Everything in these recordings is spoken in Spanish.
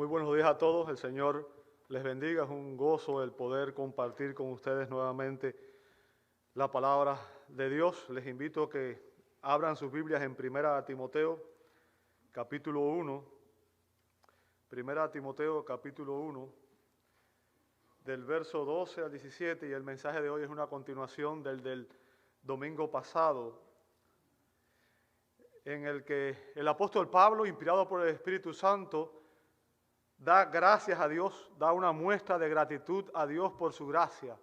buenos días a todos, el Señor les bendiga, es un gozo el poder compartir con ustedes nuevamente la palabra de Dios. Les invito a que abran sus Biblias en 1 Timoteo, capítulo 1, 1 Timoteo, capítulo 1, del verso 12 al 17, y el mensaje de hoy es una continuación del domingo pasado, en el que el apóstol Pablo, inspirado por el Espíritu Santo, da gracias a Dios, da una muestra de gratitud a Dios por su gracia.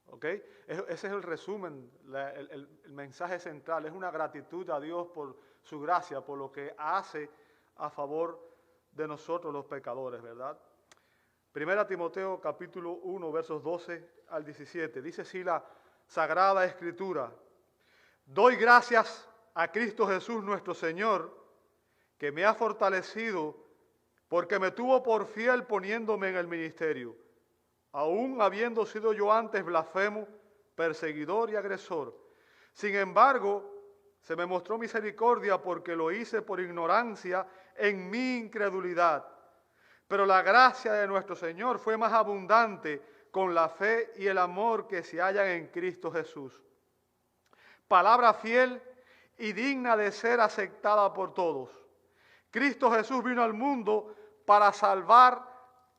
¿Ok? Ese es el resumen, el mensaje central, es una gratitud a Dios por su gracia, por lo que hace a favor de nosotros los pecadores, ¿verdad? 1 Timoteo capítulo 1, versos 12 al 17, dice así la Sagrada Escritura: doy gracias a Cristo Jesús nuestro Señor, que me ha fortalecido porque me tuvo por fiel poniéndome en el ministerio, aun habiendo sido yo antes blasfemo, perseguidor y agresor. Sin embargo, se me mostró misericordia porque lo hice por ignorancia en mi incredulidad. Pero la gracia de nuestro Señor fue más abundante con la fe y el amor que se hallan en Cristo Jesús. Palabra fiel y digna de ser aceptada por todos. Cristo Jesús vino al mundo para salvar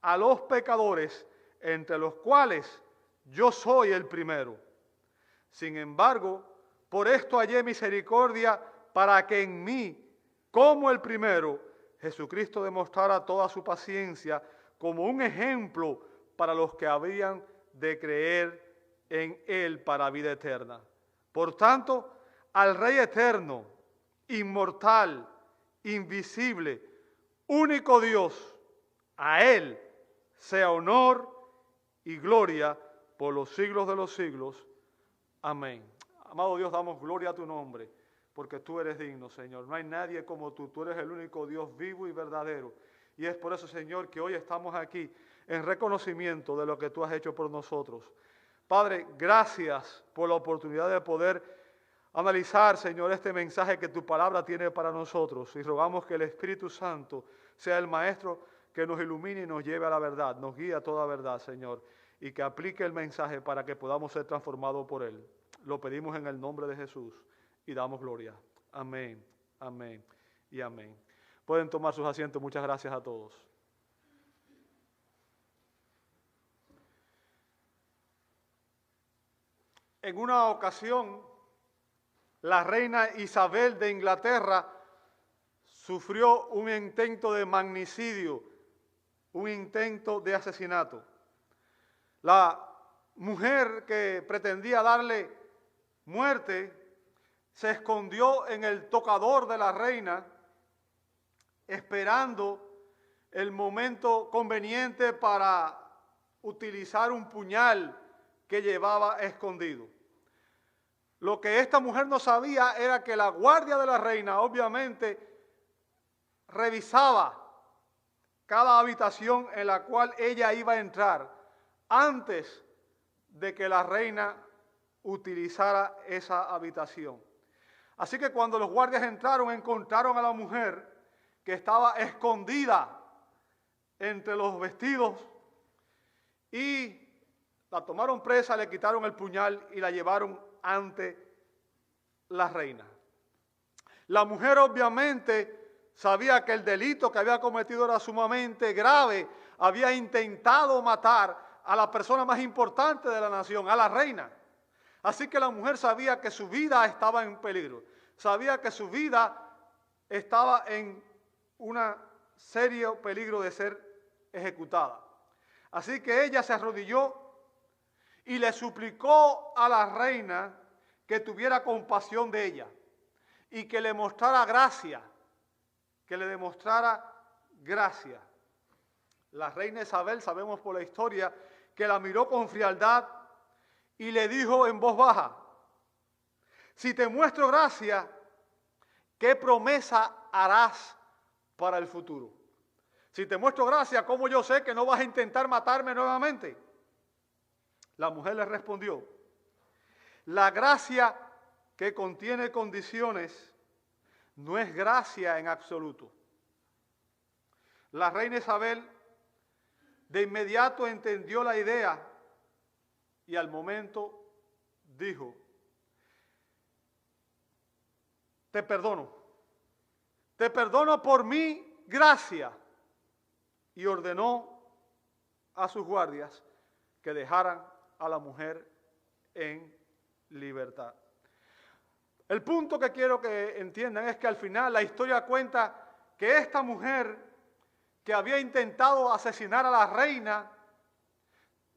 a los pecadores, entre los cuales yo soy el primero. Sin embargo, por esto hallé misericordia para que en mí, como el primero, Jesucristo demostrara toda su paciencia como un ejemplo para los que habían de creer en Él para vida eterna. Por tanto, al Rey eterno, inmortal, invisible, único Dios, a Él sea honor y gloria por los siglos de los siglos. Amén. Amado Dios, damos gloria a tu nombre, porque tú eres digno, Señor. No hay nadie como tú eres el único Dios vivo y verdadero. Y es por eso, Señor, que hoy estamos aquí en reconocimiento de lo que tú has hecho por nosotros. Padre, gracias por la oportunidad de poder analizar, Señor, este mensaje que tu palabra tiene para nosotros, y rogamos que el Espíritu Santo sea el Maestro que nos ilumine y nos lleve a la verdad, nos guíe a toda verdad, Señor, y que aplique el mensaje para que podamos ser transformados por Él. Lo pedimos en el nombre de Jesús y damos gloria. Amén, amén y amén. Pueden tomar sus asientos. Muchas gracias a todos. En una ocasión, la reina Isabel de Inglaterra sufrió un intento de magnicidio, un intento de asesinato. La mujer que pretendía darle muerte se escondió en el tocador de la reina, esperando el momento conveniente para utilizar un puñal que llevaba escondido. Lo que esta mujer no sabía era que la guardia de la reina obviamente revisaba cada habitación en la cual ella iba a entrar antes de que la reina utilizara esa habitación. Así que cuando los guardias entraron, encontraron a la mujer que estaba escondida entre los vestidos y la tomaron presa, le quitaron el puñal y la llevaron ante la reina. La mujer obviamente sabía que el delito que había cometido era sumamente grave. Había intentado matar a la persona más importante de la nación, a la reina. Así que la mujer sabía que su vida estaba en peligro. Sabía que su vida estaba en un serio peligro de ser ejecutada. Así que ella se arrodilló y le suplicó a la reina que tuviera compasión de ella y que le mostrara gracia, que le demostrara gracia. La reina Isabel, sabemos por la historia, que la miró con frialdad y le dijo en voz baja: si te muestro gracia, ¿qué promesa harás para el futuro? Si te muestro gracia, ¿cómo yo sé que no vas a intentar matarme nuevamente? La mujer le respondió: la gracia que contiene condiciones no es gracia en absoluto. La reina Isabel De inmediato entendió la idea y al momento dijo, te perdono por mi gracia. Y ordenó a sus guardias que dejaran a la mujer en libertad. El punto que quiero que entiendan es que al final la historia cuenta que esta mujer que había intentado asesinar a la reina,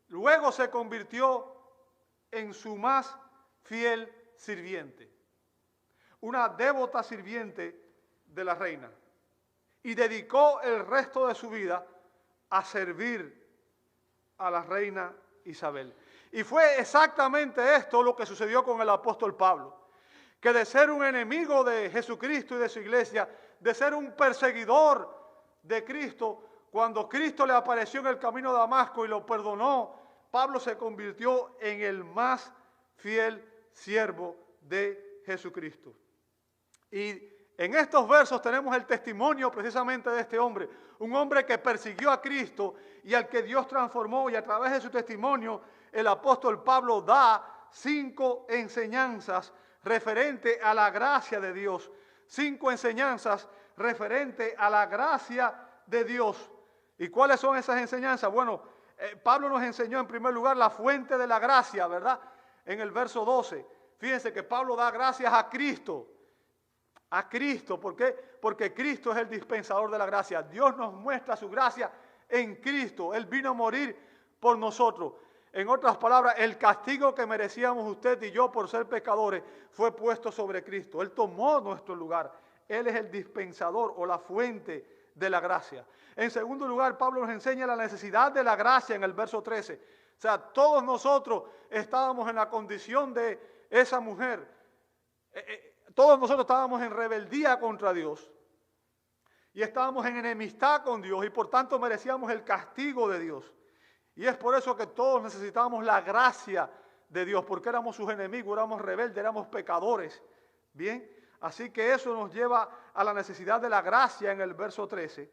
luego se convirtió en su más fiel sirviente, una devota sirviente de la reina, y dedicó el resto de su vida a servir a la reina Isabel. Y fue exactamente esto lo que sucedió con el apóstol Pablo, que de ser un enemigo de Jesucristo y de su iglesia, de ser un perseguidor de Cristo, cuando Cristo le apareció en el camino de Damasco y lo perdonó, Pablo se convirtió en el más fiel siervo de Jesucristo. Y en estos versos tenemos el testimonio precisamente de este hombre, un hombre que persiguió a Cristo y al que Dios transformó, y a través de su testimonio el apóstol Pablo da 5 enseñanzas referente a la gracia de Dios, 5 enseñanzas referente a la gracia de Dios. ¿Y cuáles son esas enseñanzas? Bueno, Pablo nos enseñó en primer lugar la fuente de la gracia, ¿verdad? En el verso 12, fíjense que Pablo da gracias a Cristo. A Cristo, ¿por qué? Porque Cristo es el dispensador de la gracia. Dios nos muestra su gracia en Cristo. Él vino a morir por nosotros. En otras palabras, el castigo que merecíamos usted y yo por ser pecadores fue puesto sobre Cristo. Él tomó nuestro lugar. Él es el dispensador o la fuente de la gracia. En segundo lugar, Pablo nos enseña la necesidad de la gracia en el verso 13. O sea, todos nosotros estábamos en la condición de esa mujer. Todos nosotros estábamos en rebeldía contra Dios y estábamos en enemistad con Dios y por tanto merecíamos el castigo de Dios. Y es por eso que todos necesitábamos la gracia de Dios, porque éramos sus enemigos, éramos rebeldes, éramos pecadores. Bien, así que eso nos lleva a la necesidad de la gracia en el verso 13.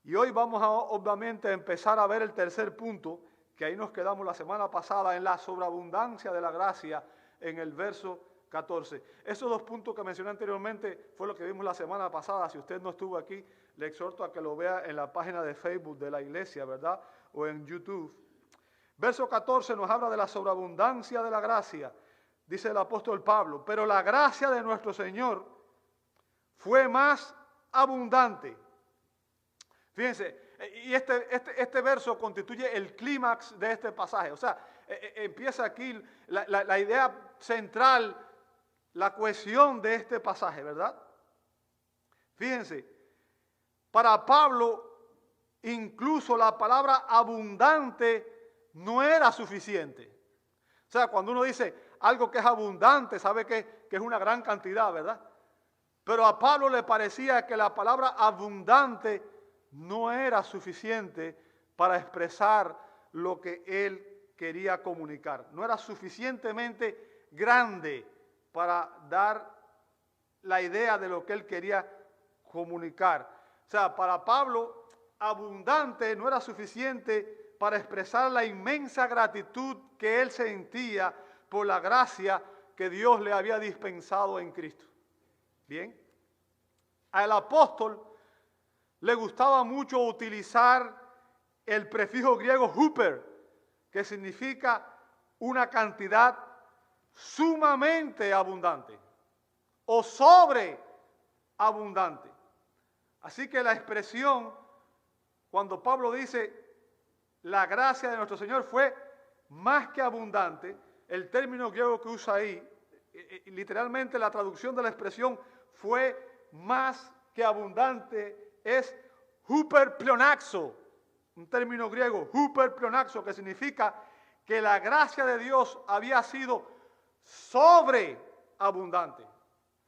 Y hoy vamos a obviamente empezar a ver el tercer punto, que ahí nos quedamos la semana pasada, en la sobreabundancia de la gracia en el verso 14. Esos 2 puntos que mencioné anteriormente fue lo que vimos la semana pasada. Si usted no estuvo aquí, le exhorto a que lo vea en la página de Facebook de la iglesia, ¿verdad? O en YouTube. Verso 14 nos habla de la sobreabundancia de la gracia. Dice el apóstol Pablo, pero la gracia de nuestro Señor fue más abundante. Fíjense, y este verso constituye el clímax de este pasaje. O sea, empieza aquí la idea central, la cohesión de este pasaje, ¿verdad? Fíjense, para Pablo incluso la palabra abundante no era suficiente. O sea, cuando uno dice algo que es abundante, sabe que es una gran cantidad, ¿verdad? Pero a Pablo le parecía que la palabra abundante no era suficiente para expresar lo que él quería comunicar. No era suficientemente grande para dar la idea de lo que él quería comunicar. O sea, para Pablo, abundante no era suficiente para expresar la inmensa gratitud que él sentía por la gracia que Dios le había dispensado en Cristo. Bien, al apóstol le gustaba mucho utilizar el prefijo griego huper, que significa una cantidad sumamente abundante o sobreabundante. Así que la expresión, cuando Pablo dice la gracia de nuestro Señor fue más que abundante, el término griego que usa ahí, literalmente la traducción de la expresión fue más que abundante, es huperplionaxo, un término griego, huperplionaxo, que significa que la gracia de Dios había sido sobreabundante,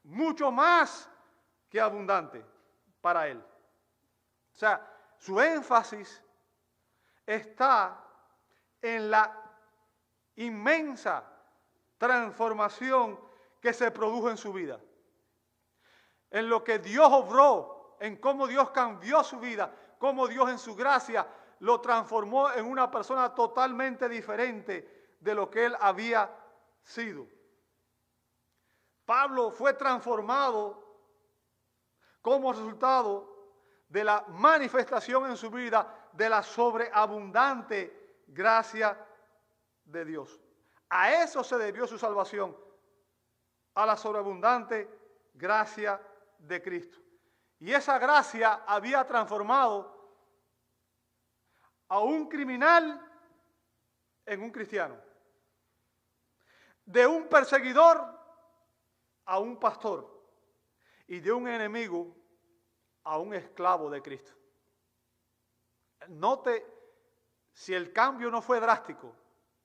mucho más que abundante para él. O sea, su énfasis está en la inmensa transformación que se produjo en su vida, en lo que Dios obró, en cómo Dios cambió su vida, cómo Dios en su gracia lo transformó en una persona totalmente diferente de lo que él había sido. Pablo fue transformado como resultado de la manifestación en su vida de la sobreabundante gracia de Dios. A eso se debió su salvación, a la sobreabundante gracia de Cristo. Y esa gracia había transformado a un criminal en un cristiano, de un perseguidor a un pastor y de un enemigo a un esclavo de Cristo. Note si el cambio no fue drástico,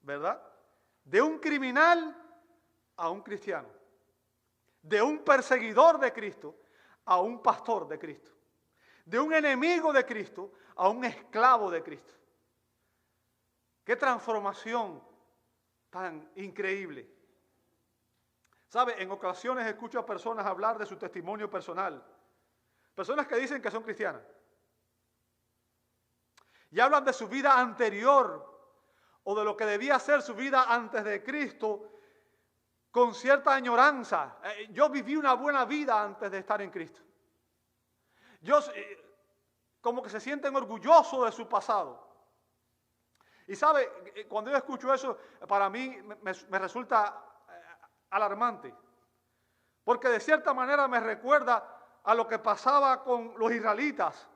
¿verdad? De un criminal a un cristiano, de un perseguidor de Cristo a un pastor de Cristo, de un enemigo de Cristo a un esclavo de Cristo. ¡Qué transformación tan increíble! ¿Sabe? En ocasiones escucho a personas hablar de su testimonio personal. Personas que dicen que son cristianas. Y hablan de su vida anterior o de lo que debía ser su vida antes de Cristo con cierta añoranza. Yo viví una buena vida antes de estar en Cristo. Como que se sienten orgullosos de su pasado. Y sabe, cuando yo escucho eso, para mí me resulta alarmante. Porque de cierta manera me recuerda a lo que pasaba con los israelitas,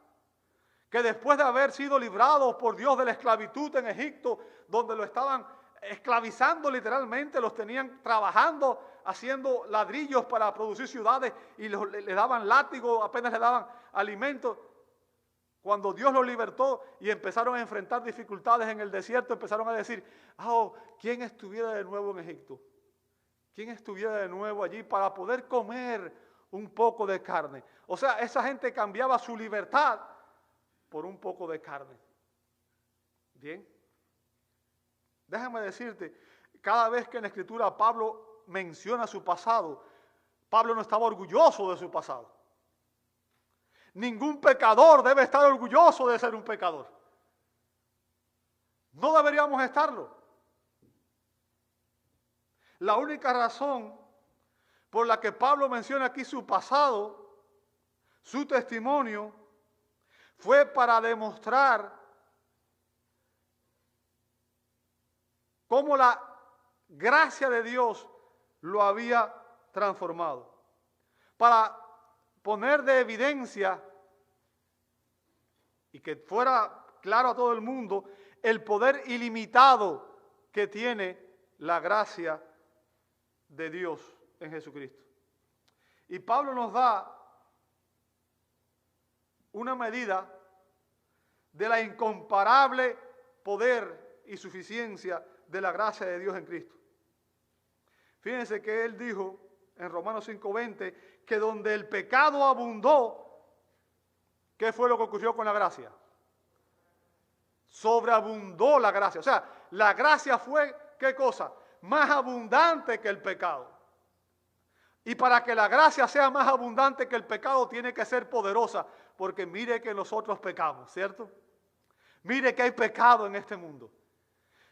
que después de haber sido librados por Dios de la esclavitud en Egipto, donde lo estaban esclavizando literalmente, los tenían trabajando, haciendo ladrillos para producir ciudades y le daban látigo, apenas le daban alimento. Cuando Dios los libertó y empezaron a enfrentar dificultades en el desierto, empezaron a decir, ¿quién estuviera de nuevo en Egipto? ¿Quién estuviera de nuevo allí para poder comer un poco de carne? O sea, esa gente cambiaba su libertad por un poco de carne. Bien. Déjame decirte, cada vez que en la Escritura Pablo menciona su pasado, Pablo no estaba orgulloso de su pasado. Ningún pecador debe estar orgulloso de ser un pecador. No deberíamos estarlo. La única razón por la que Pablo menciona aquí su pasado, su testimonio, fue para demostrar cómo la gracia de Dios lo había transformado. Para poner de evidencia y que fuera claro a todo el mundo el poder ilimitado que tiene la gracia de Dios en Jesucristo. Y Pablo nos da una medida de la incomparable poder y suficiencia de la gracia de Dios en Cristo. Fíjense que él dijo en Romanos 5:20 que donde el pecado abundó, ¿qué fue lo que ocurrió con la gracia? Sobreabundó la gracia. O sea, la gracia fue, ¿qué cosa? Más abundante que el pecado. Y para que la gracia sea más abundante que el pecado, tiene que ser poderosa. Porque mire que nosotros pecamos, ¿cierto? Mire que hay pecado en este mundo.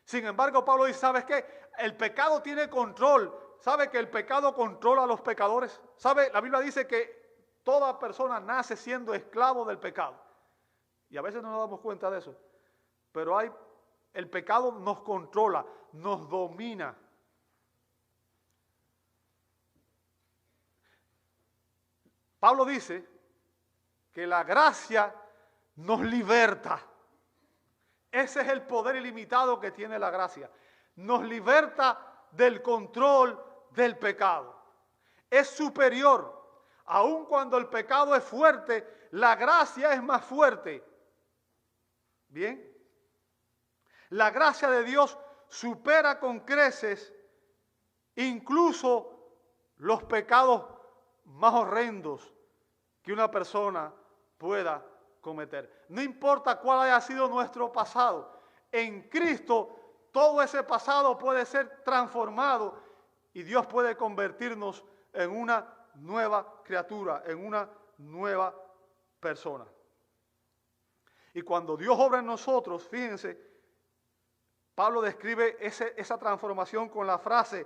Sin embargo, Pablo dice, ¿sabes qué? El pecado tiene control. ¿Sabe que el pecado controla a los pecadores? ¿Sabe? La Biblia dice que toda persona nace siendo esclavo del pecado. Y a veces no nos damos cuenta de eso. Pero el pecado nos controla, nos domina. Pablo dice que la gracia nos liberta. Ese es el poder ilimitado que tiene la gracia. Nos liberta del control del pecado. Es superior. Aun cuando el pecado es fuerte, la gracia es más fuerte. Bien. La gracia de Dios supera con creces incluso los pecados más horrendos que una persona pueda cometer. No importa cuál haya sido nuestro pasado, en Cristo todo ese pasado puede ser transformado y Dios puede convertirnos en una nueva criatura, en una nueva persona. Y cuando Dios obra en nosotros, fíjense, Pablo describe esa transformación con la frase,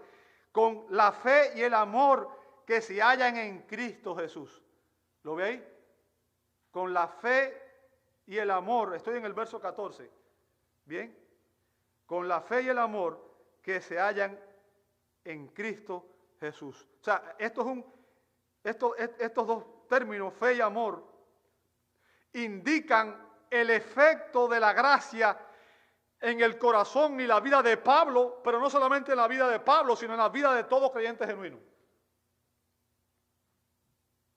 con la fe y el amor que se hallan en Cristo Jesús. ¿Lo ve ahí? Con la fe y el amor, estoy en el verso 14, ¿bien? Con la fe y el amor que se hallan en Cristo Jesús. O sea, estos dos términos, fe y amor, indican el efecto de la gracia en el corazón y la vida de Pablo, pero no solamente en la vida de Pablo, sino en la vida de todo creyente genuino.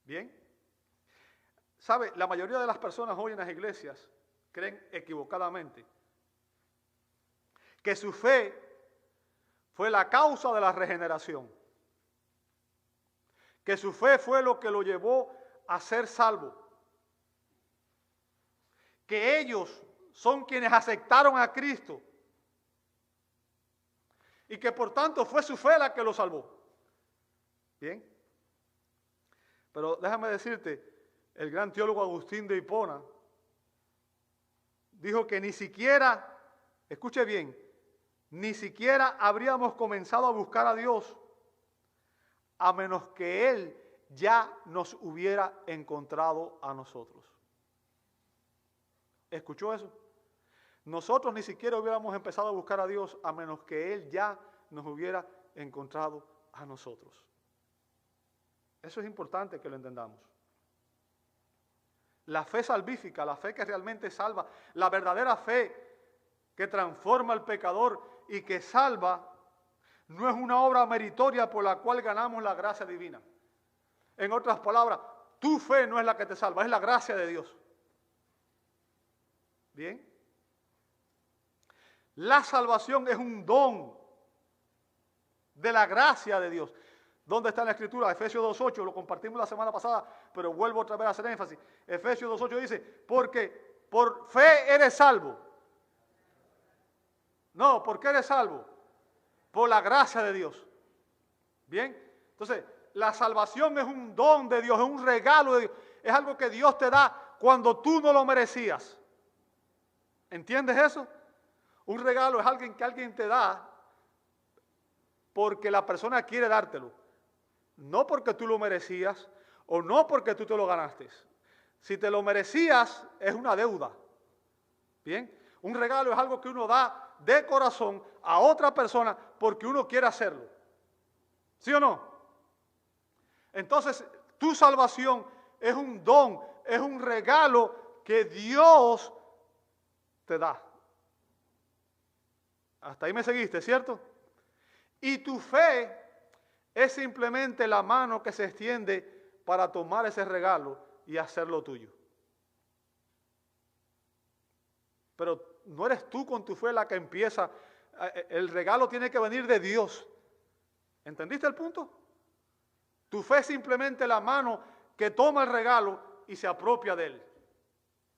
¿Bien? ¿Sabe? La mayoría de las personas hoy en las iglesias creen equivocadamente que su fe fue la causa de la regeneración, que su fe fue lo que lo llevó a ser salvo, que ellos son quienes aceptaron a Cristo y que por tanto fue su fe la que lo salvó. Bien, pero déjame decirte, el gran teólogo Agustín de Hipona dijo que ni siquiera, escuche bien, ni siquiera habríamos comenzado a buscar a Dios a menos que Él ya nos hubiera encontrado a nosotros. ¿Escuchó eso? Nosotros ni siquiera hubiéramos empezado a buscar a Dios a menos que Él ya nos hubiera encontrado a nosotros. Eso es importante que lo entendamos. La fe salvífica, la fe que realmente salva, la verdadera fe que transforma al pecador y que salva, no es una obra meritoria por la cual ganamos la gracia divina. En otras palabras, tu fe no es la que te salva, es la gracia de Dios. ¿Bien? La salvación es un don de la gracia de Dios. ¿Dónde está en la Escritura? Efesios 2.8, lo compartimos la semana pasada, pero vuelvo otra vez a hacer énfasis. Efesios 2.8 dice, porque por fe eres salvo. No, ¿por qué eres salvo? Por la gracia de Dios. ¿Bien? Entonces, la salvación es un don de Dios, es un regalo de Dios. Es algo que Dios te da cuando tú no lo merecías. ¿Entiendes eso? Un regalo es alguien que alguien te da porque la persona quiere dártelo. No porque tú lo merecías o no porque tú te lo ganaste. Si te lo merecías, es una deuda. ¿Bien? Un regalo es algo que uno da de corazón a otra persona porque uno quiere hacerlo. ¿Sí o no? Entonces, tu salvación es un don, es un regalo que Dios te da. Hasta ahí me seguiste, ¿cierto? Y tu fe es simplemente la mano que se extiende para tomar ese regalo y hacerlo tuyo. Pero no eres tú con tu fe la que empieza. El regalo tiene que venir de Dios. ¿Entendiste el punto? Tu fe es simplemente la mano que toma el regalo y se apropia de él.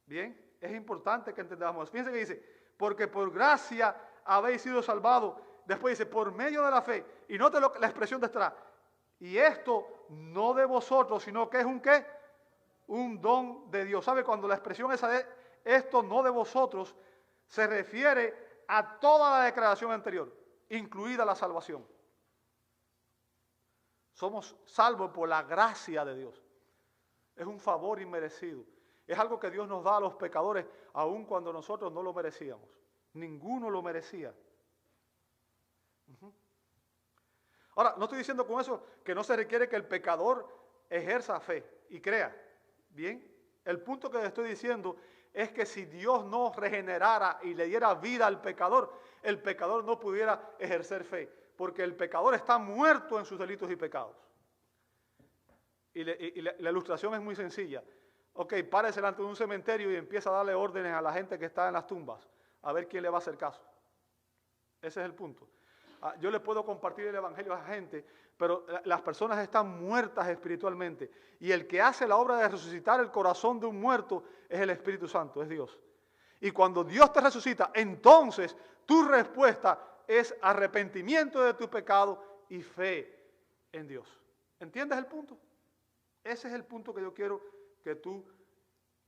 Bien, es importante que entendamos. Fíjense que dice, porque por gracia habéis sido salvados. Después dice, por medio de la fe. Y note la expresión de atrás. Y esto no de vosotros, sino que es un ¿qué? Un don de Dios. ¿Sabe? Cuando la expresión esa de esto no de vosotros, se refiere a toda la declaración anterior, incluida la salvación. Somos salvos por la gracia de Dios. Es un favor inmerecido. Es algo que Dios nos da a los pecadores, aun cuando nosotros no lo merecíamos. Ninguno lo merecía. Ahora, no estoy diciendo con eso que no se requiere que el pecador ejerza fe y crea. Bien, el punto que le estoy diciendo es que si Dios no regenerara y le diera vida al pecador, el pecador no pudiera ejercer fe, porque el pecador está muerto en sus delitos y pecados. Y la ilustración es muy sencilla. Ok, párese delante de un cementerio y empieza a darle órdenes a la gente que está en las tumbas, a ver quién le va a hacer caso. Ese es el punto. Yo le puedo compartir el evangelio a la gente, pero las personas están muertas espiritualmente. Y el que hace la obra de resucitar el corazón de un muerto es el Espíritu Santo, es Dios. Y cuando Dios te resucita, entonces tu respuesta es arrepentimiento de tu pecado y fe en Dios. ¿Entiendes el punto? Ese es el punto que yo quiero que tú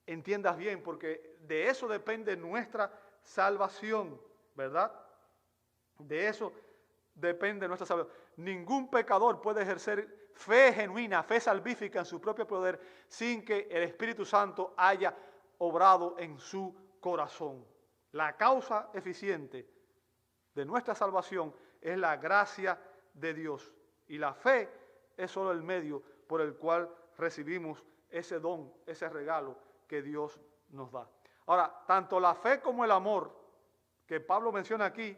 entiendas bien, porque de eso depende nuestra salvación, ¿verdad? De eso depende nuestra salvación. Ningún pecador puede ejercer fe genuina, fe salvífica en su propio poder sin que el Espíritu Santo haya obrado en su corazón. La causa eficiente de nuestra salvación es la gracia de Dios y la fe es solo el medio por el cual recibimos ese don, ese regalo que Dios nos da. Ahora, tanto la fe como el amor que Pablo menciona aquí,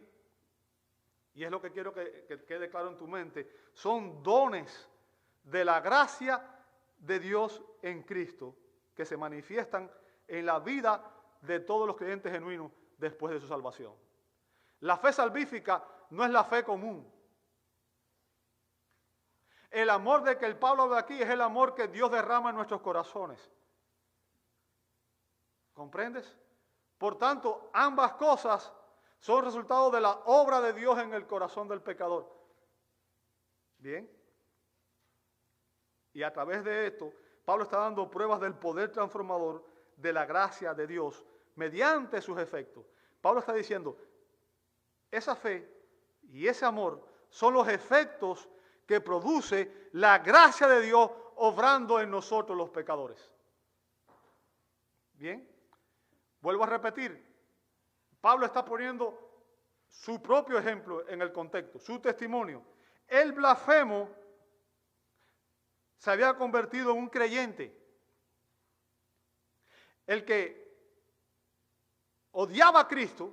y es lo que quiero que quede claro en tu mente, son dones de la gracia de Dios en Cristo que se manifiestan en la vida de todos los creyentes genuinos después de su salvación. La fe salvífica no es la fe común. El amor de que el Pablo habla aquí es el amor que Dios derrama en nuestros corazones. ¿Comprendes? Por tanto, ambas cosas son resultado de la obra de Dios en el corazón del pecador. Bien. Y a través de esto, Pablo está dando pruebas del poder transformador de la gracia de Dios mediante sus efectos. Pablo está diciendo, esa fe y ese amor son los efectos que produce la gracia de Dios obrando en nosotros los pecadores. Bien, vuelvo a repetir, Pablo está poniendo su propio ejemplo en el contexto, su testimonio. El blasfemo se había convertido en un creyente. El que odiaba a Cristo,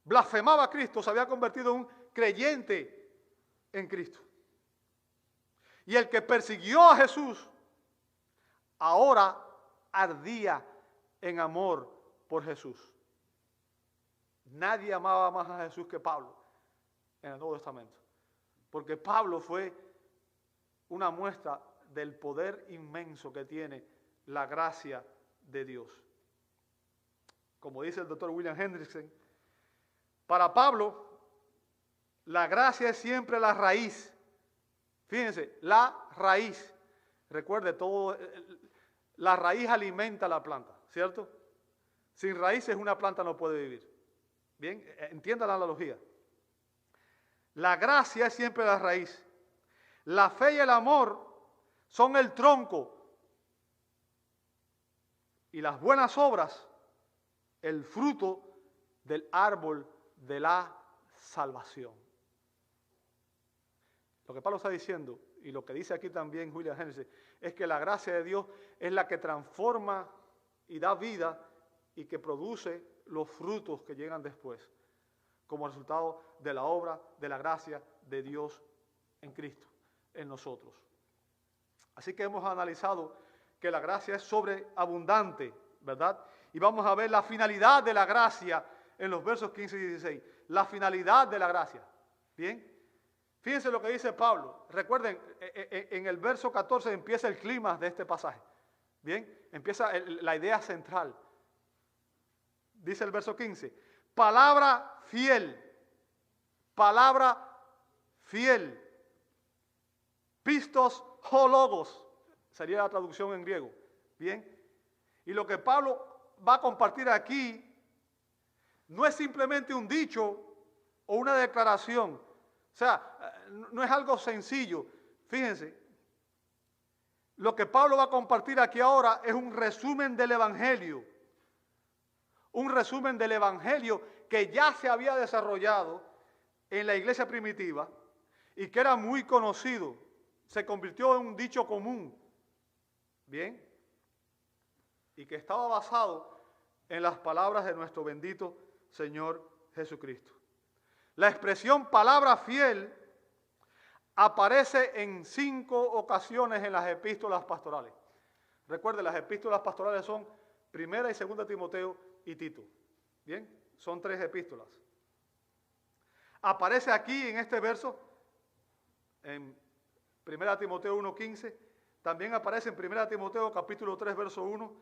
blasfemaba a Cristo, se había convertido en un creyente en Cristo. Y el que persiguió a Jesús, ahora ardía en amor por Jesús. Nadie amaba más a Jesús que Pablo en el Nuevo Testamento. Porque Pablo fue una muestra del poder inmenso que tiene la gracia de Dios. Como dice el doctor William Hendrickson, para Pablo, la gracia es siempre la raíz. Fíjense, la raíz. Recuerde, la raíz alimenta la planta, ¿cierto? Sin raíces una planta no puede vivir. Bien, entienda la analogía. La gracia es siempre la raíz. La fe y el amor son el tronco. Y las buenas obras, el fruto del árbol de la salvación. Lo que Pablo está diciendo, y lo que dice aquí también William Hendrickson, es que la gracia de Dios es la que transforma y da vida y que produce los frutos que llegan después, como resultado de la obra de la gracia de Dios en Cristo, en nosotros. Así que hemos analizado que la gracia es sobreabundante, ¿verdad? Y vamos a ver la finalidad de la gracia en los versos 15 y 16. La finalidad de la gracia. ¿Bien? Fíjense lo que dice Pablo. Recuerden, en el verso 14 empieza el clima de este pasaje. ¿Bien? Empieza la idea central. Dice el verso 15. Palabra fiel. Palabra fiel. Pistos o logos. Sería la traducción en griego. ¿Bien? Y lo que Pablo va a compartir aquí no es simplemente un dicho o una declaración. O sea, no es algo sencillo. Fíjense, lo que Pablo va a compartir aquí ahora es un resumen del Evangelio. Un resumen del Evangelio que ya se había desarrollado en la iglesia primitiva y que era muy conocido. Se convirtió en un dicho común. Bien. Y que estaba basado en las palabras de nuestro bendito Señor Jesucristo. La expresión palabra fiel aparece en 5 ocasiones en las epístolas pastorales. Recuerden, las epístolas pastorales son 1 y 2 Timoteo y Tito. Bien, son 3 epístolas. Aparece aquí en este verso, en 1 Timoteo 1:15, también aparece en 1 Timoteo capítulo 3, verso 1,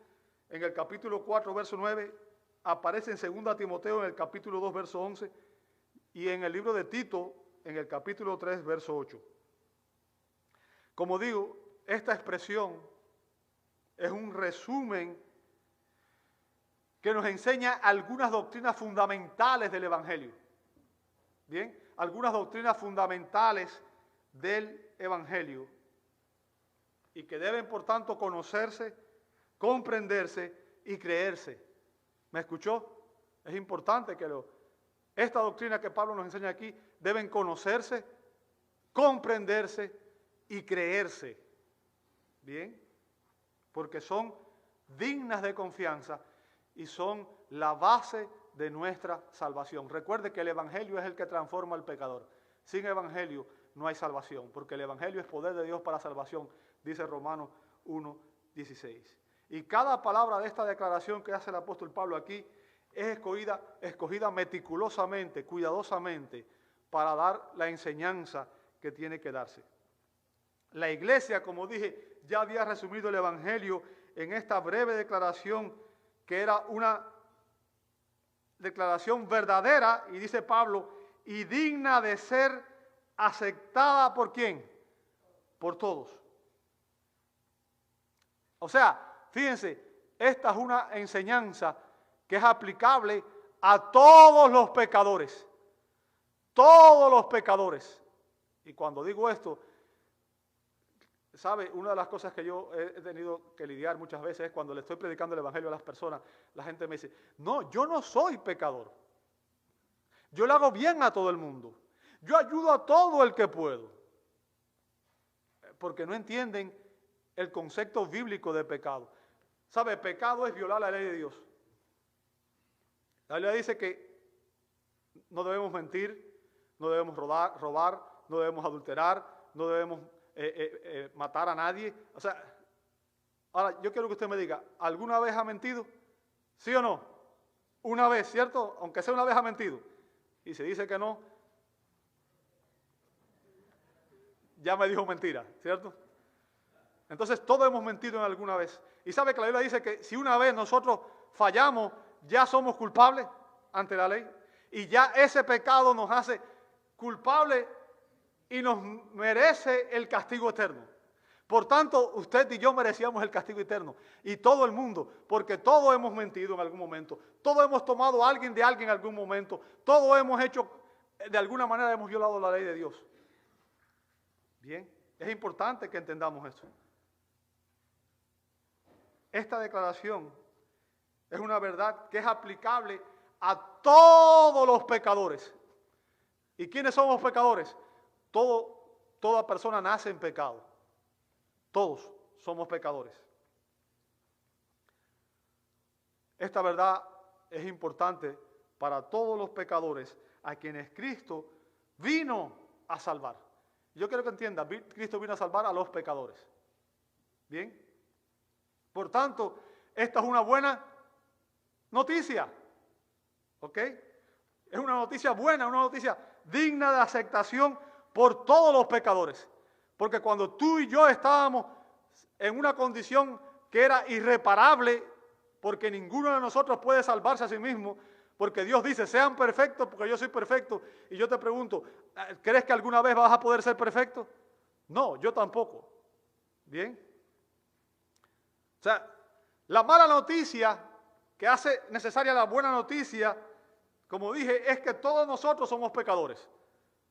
en el capítulo 4, verso 9, aparece en 2 Timoteo en el capítulo 2, verso 11, y en el libro de Tito, en el capítulo 3, verso 8. Como digo, esta expresión es un resumen que nos enseña algunas doctrinas fundamentales del Evangelio. Bien, algunas doctrinas fundamentales del Evangelio y que deben, por tanto, conocerse, comprenderse y creerse. ¿Me escuchó? Es importante que esta doctrina que Pablo nos enseña aquí deben conocerse, comprenderse y creerse. Bien, porque son dignas de confianza y son la base de nuestra salvación. Recuerde que el Evangelio es el que transforma al pecador. Sin Evangelio no hay salvación, porque el Evangelio es poder de Dios para salvación, dice Romanos 1:16. Y cada palabra de esta declaración que hace el apóstol Pablo aquí es escogida meticulosamente, cuidadosamente, para dar la enseñanza que tiene que darse. La iglesia, como dije, ya había resumido el Evangelio en esta breve declaración, que era una declaración verdadera, y dice Pablo, y digna de ser aceptada ¿por quién? Por todos. O sea, fíjense, esta es una enseñanza que es aplicable a todos los pecadores. Todos los pecadores. Y cuando digo esto, ¿sabe? Una de las cosas que yo he tenido que lidiar muchas veces es cuando le estoy predicando el Evangelio a las personas, la gente me dice, no, yo no soy pecador. Yo le hago bien a todo el mundo. Yo ayudo a todo el que puedo. Porque no entienden el concepto bíblico de pecado. ¿Sabe? Pecado es violar la ley de Dios. La Biblia dice que no debemos mentir, no debemos robar, no debemos adulterar, no debemos matar a nadie. O sea, ahora yo quiero que usted me diga, ¿alguna vez ha mentido? ¿Sí o no? Una vez, ¿cierto? Aunque sea una vez ha mentido. Y se dice que no, ya me dijo mentira, ¿cierto? Entonces todos hemos mentido en alguna vez. Y sabe que la Biblia dice que si una vez nosotros fallamos, ya somos culpables ante la ley. Y ya ese pecado nos hace culpables y nos merece el castigo eterno. Por tanto, usted y yo merecíamos el castigo eterno. Y todo el mundo, porque todos hemos mentido en algún momento. Todos hemos tomado a alguien de alguien en algún momento. Todos hemos hecho, de alguna manera hemos violado la ley de Dios. Bien, es importante que entendamos eso. Esta declaración es una verdad que es aplicable a todos los pecadores. ¿Y quiénes somos pecadores? Toda persona nace en pecado. Todos somos pecadores. Esta verdad es importante para todos los pecadores a quienes Cristo vino a salvar. Yo quiero que entienda, Cristo vino a salvar a los pecadores. ¿Bien? Por tanto, esta es una buena noticia. ¿Ok? Es una noticia buena, una noticia digna de aceptación por todos los pecadores. Porque cuando tú y yo estábamos en una condición que era irreparable, porque ninguno de nosotros puede salvarse a sí mismo, porque Dios dice, sean perfectos porque yo soy perfecto. Y yo te pregunto, ¿crees que alguna vez vas a poder ser perfecto? No, yo tampoco. ¿Bien? O sea, la mala noticia que hace necesaria la buena noticia, como dije, es que todos nosotros somos pecadores.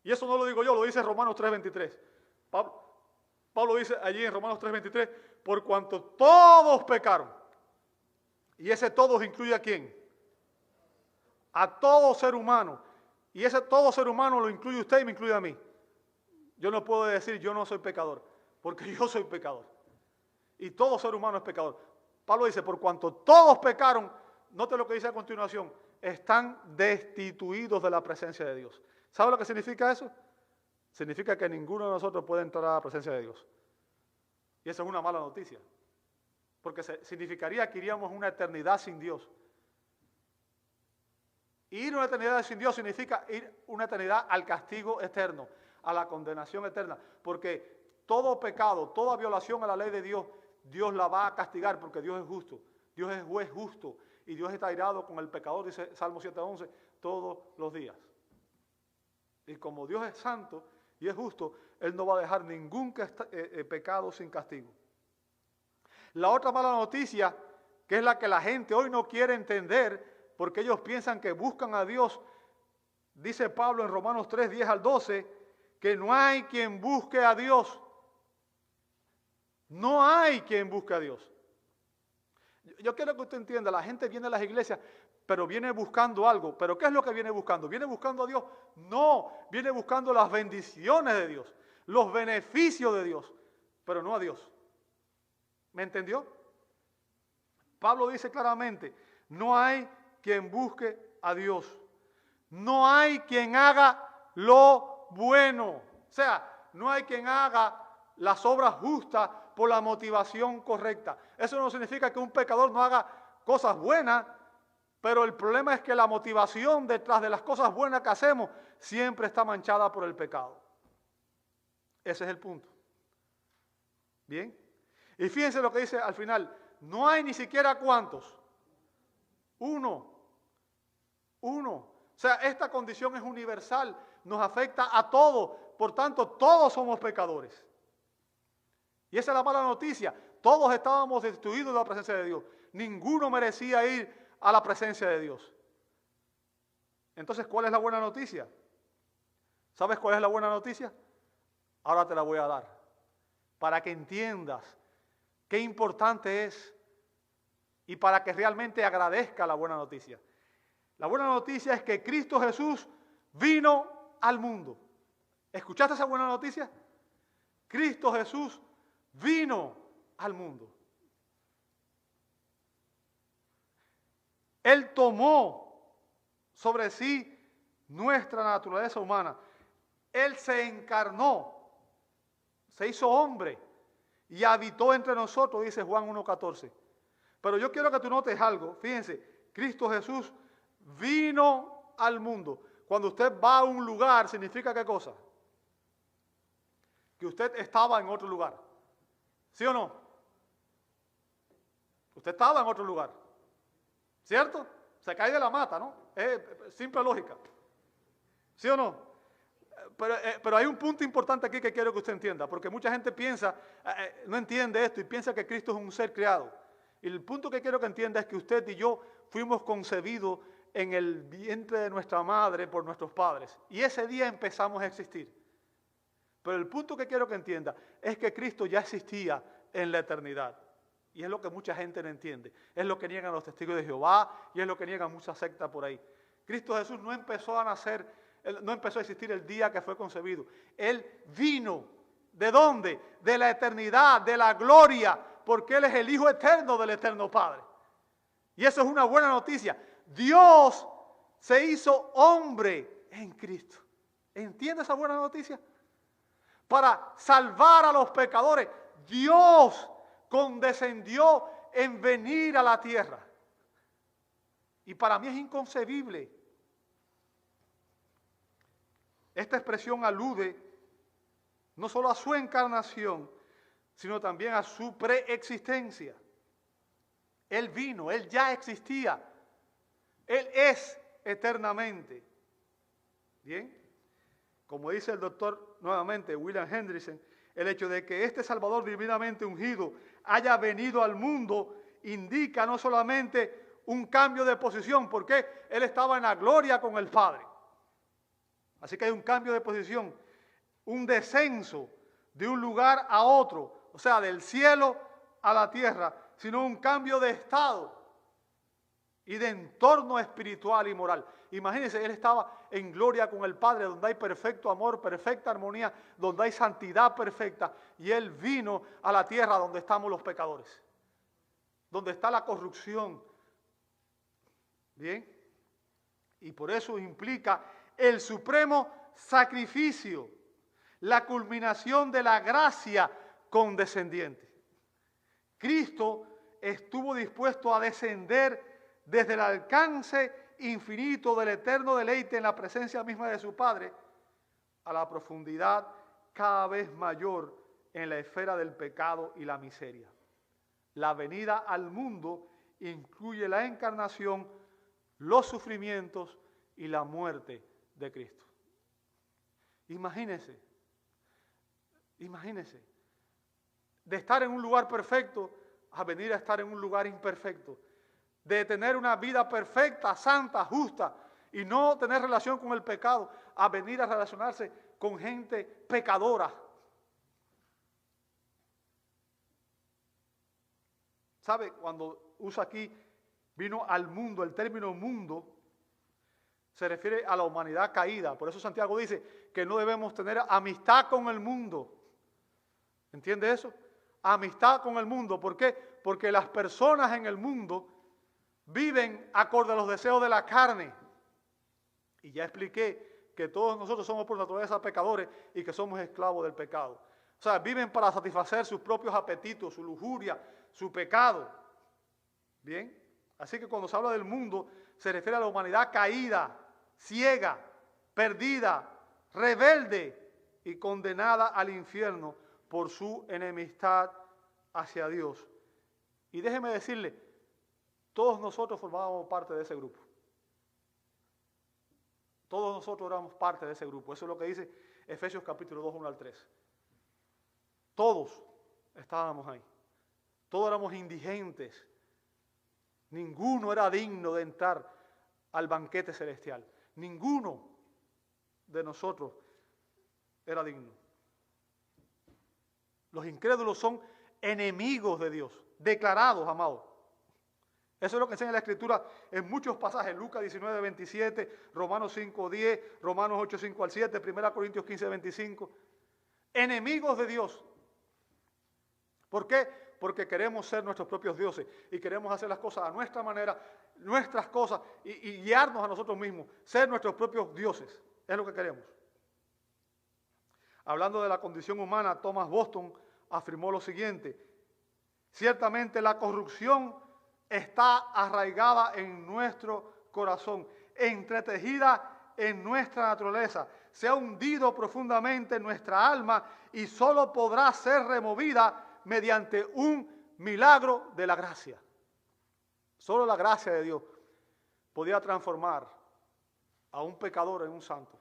Y eso no lo digo yo, lo dice Romanos 3:23. Pablo dice allí en Romanos 3:23, por cuanto todos pecaron. Y ese todos incluye ¿a quién? A todo ser humano. Y ese todo ser humano lo incluye usted y me incluye a mí. Yo no puedo decir yo no soy pecador, porque yo soy pecador. Y todo ser humano es pecador. Pablo dice, por cuanto todos pecaron, note lo que dice a continuación, están destituidos de la presencia de Dios. ¿Sabe lo que significa eso? Significa que ninguno de nosotros puede entrar a la presencia de Dios. Y eso es una mala noticia. Porque significaría que iríamos una eternidad sin Dios. Ir una eternidad sin Dios significa ir una eternidad al castigo eterno, a la condenación eterna. Porque todo pecado, toda violación a la ley de Dios, Dios la va a castigar porque Dios es justo. Dios es juez justo. Y Dios está airado con el pecador, dice Salmo 7:11, todos los días. Y como Dios es santo y es justo, Él no va a dejar ningún pecado sin castigo. La otra mala noticia que es la que la gente hoy no quiere entender, porque ellos piensan que buscan a Dios. Dice Pablo en Romanos 3, 10 al 12, que no hay quien busque a Dios. No hay quien busque a Dios. Yo quiero que usted entienda, la gente viene a las iglesias, pero viene buscando algo. ¿Pero qué es lo que viene buscando? ¿Viene buscando a Dios? No, viene buscando las bendiciones de Dios, los beneficios de Dios, pero no a Dios. ¿Me entendió? Pablo dice claramente, no hay quien busque a Dios. No hay quien haga lo bueno. O sea, no hay quien haga las obras justas por la motivación correcta. Eso no significa que un pecador no haga cosas buenas, pero el problema es que la motivación detrás de las cosas buenas que hacemos siempre está manchada por el pecado. Ese es el punto. ¿Bien? Y fíjense lo que dice al final. No hay ni siquiera cuántos. Uno. O sea, esta condición es universal, nos afecta a todos, por tanto, todos somos pecadores. Y esa es la mala noticia. Todos estábamos destituidos de la presencia de Dios. Ninguno merecía ir a la presencia de Dios. Entonces, ¿cuál es la buena noticia? ¿Sabes cuál es la buena noticia? Ahora te la voy a dar, para que entiendas qué importante es y para que realmente agradezca la buena noticia. La buena noticia es que Cristo Jesús vino al mundo. ¿Escuchaste esa buena noticia? Cristo Jesús vino al mundo. Él tomó sobre sí nuestra naturaleza humana. Él se encarnó, se hizo hombre y habitó entre nosotros, dice Juan 1:14. Pero yo quiero que tú notes algo. Fíjense, Cristo Jesús vino al mundo. Cuando usted va a un lugar, ¿significa qué cosa? Que usted estaba en otro lugar. ¿Sí o no? Usted estaba en otro lugar. ¿Cierto? Se cae de la mata, ¿no? Es simple lógica. ¿Sí o no? Pero hay un punto importante aquí que quiero que usted entienda, porque mucha gente piensa, no entiende esto y piensa que Cristo es un ser creado. Y el punto que quiero que entienda es que usted y yo fuimos concebidos en el vientre de nuestra madre por nuestros padres. Y ese día empezamos a existir. Pero el punto que quiero que entienda es que Cristo ya existía en la eternidad. Y es lo que mucha gente no entiende. Es lo que niegan los testigos de Jehová y es lo que niegan muchas sectas por ahí. Cristo Jesús no empezó a nacer, no empezó a existir el día que fue concebido. Él vino. ¿De dónde? De la eternidad, de la gloria, porque Él es el Hijo eterno del eterno Padre. Y eso es una buena noticia. Dios se hizo hombre en Cristo. ¿Entiende esa buena noticia? Para salvar a los pecadores, Dios condescendió en venir a la tierra. Y para mí es inconcebible. Esta expresión alude no solo a su encarnación, sino también a su preexistencia. Él vino, Él ya existía. Él es eternamente. ¿Bien? Como dice el doctor nuevamente, William Hendrickson, el hecho de que este Salvador divinamente ungido haya venido al mundo indica no solamente un cambio de posición, porque Él estaba en la gloria con el Padre. Así que hay un cambio de posición, un descenso de un lugar a otro, o sea, del cielo a la tierra, sino un cambio de estado y de entorno espiritual y moral. Imagínense, Él estaba en gloria con el Padre, donde hay perfecto amor, perfecta armonía, donde hay santidad perfecta, y Él vino a la tierra donde estamos los pecadores, donde está la corrupción. ¿Bien? Y por eso implica el supremo sacrificio, la culminación de la gracia condescendiente. Cristo estuvo dispuesto a descender desde el alcance infinito del eterno deleite en la presencia misma de su Padre a la profundidad cada vez mayor en la esfera del pecado y la miseria. La venida al mundo incluye la encarnación, los sufrimientos y la muerte de Cristo. Imagínense, de estar en un lugar perfecto, a venir a estar en un lugar imperfecto, de tener una vida perfecta, santa, justa, y no tener relación con el pecado, a venir a relacionarse con gente pecadora. ¿Sabe? Cuando usa aquí, vino al mundo, el término mundo, se refiere a la humanidad caída. Por eso Santiago dice que no debemos tener amistad con el mundo. ¿Entiende eso? Amistad con el mundo. ¿Por qué? Porque las personas en el mundo viven acorde a los deseos de la carne. Y ya expliqué que todos nosotros somos por naturaleza pecadores y que somos esclavos del pecado. O sea, viven para satisfacer sus propios apetitos, su lujuria, su pecado. ¿Bien? Así que cuando se habla del mundo, se refiere a la humanidad caída, ciega, perdida, rebelde y condenada al infierno por su enemistad hacia Dios. Y déjeme decirle, todos nosotros formábamos parte de ese grupo. Todos nosotros éramos parte de ese grupo. Eso es lo que dice Efesios capítulo 2, 1 al 3. Todos estábamos ahí. Todos éramos indigentes. Ninguno era digno de entrar al banquete celestial. Ninguno de nosotros era digno. Los incrédulos son enemigos de Dios, declarados, amados. Eso es lo que enseña la Escritura en muchos pasajes. Lucas 19, 27, Romanos 5, 10, Romanos 8, 5 al 7, 1 Corintios 15, 25. Enemigos de Dios. ¿Por qué? Porque queremos ser nuestros propios dioses y queremos hacer las cosas a nuestra manera, nuestras cosas y guiarnos a nosotros mismos, ser nuestros propios dioses. Es lo que queremos. Hablando de la condición humana, Thomas Boston afirmó lo siguiente: ciertamente la corrupción está arraigada en nuestro corazón, entretejida en nuestra naturaleza, se ha hundido profundamente en nuestra alma y solo podrá ser removida mediante un milagro de la gracia. Solo la gracia de Dios podía transformar a un pecador en un santo.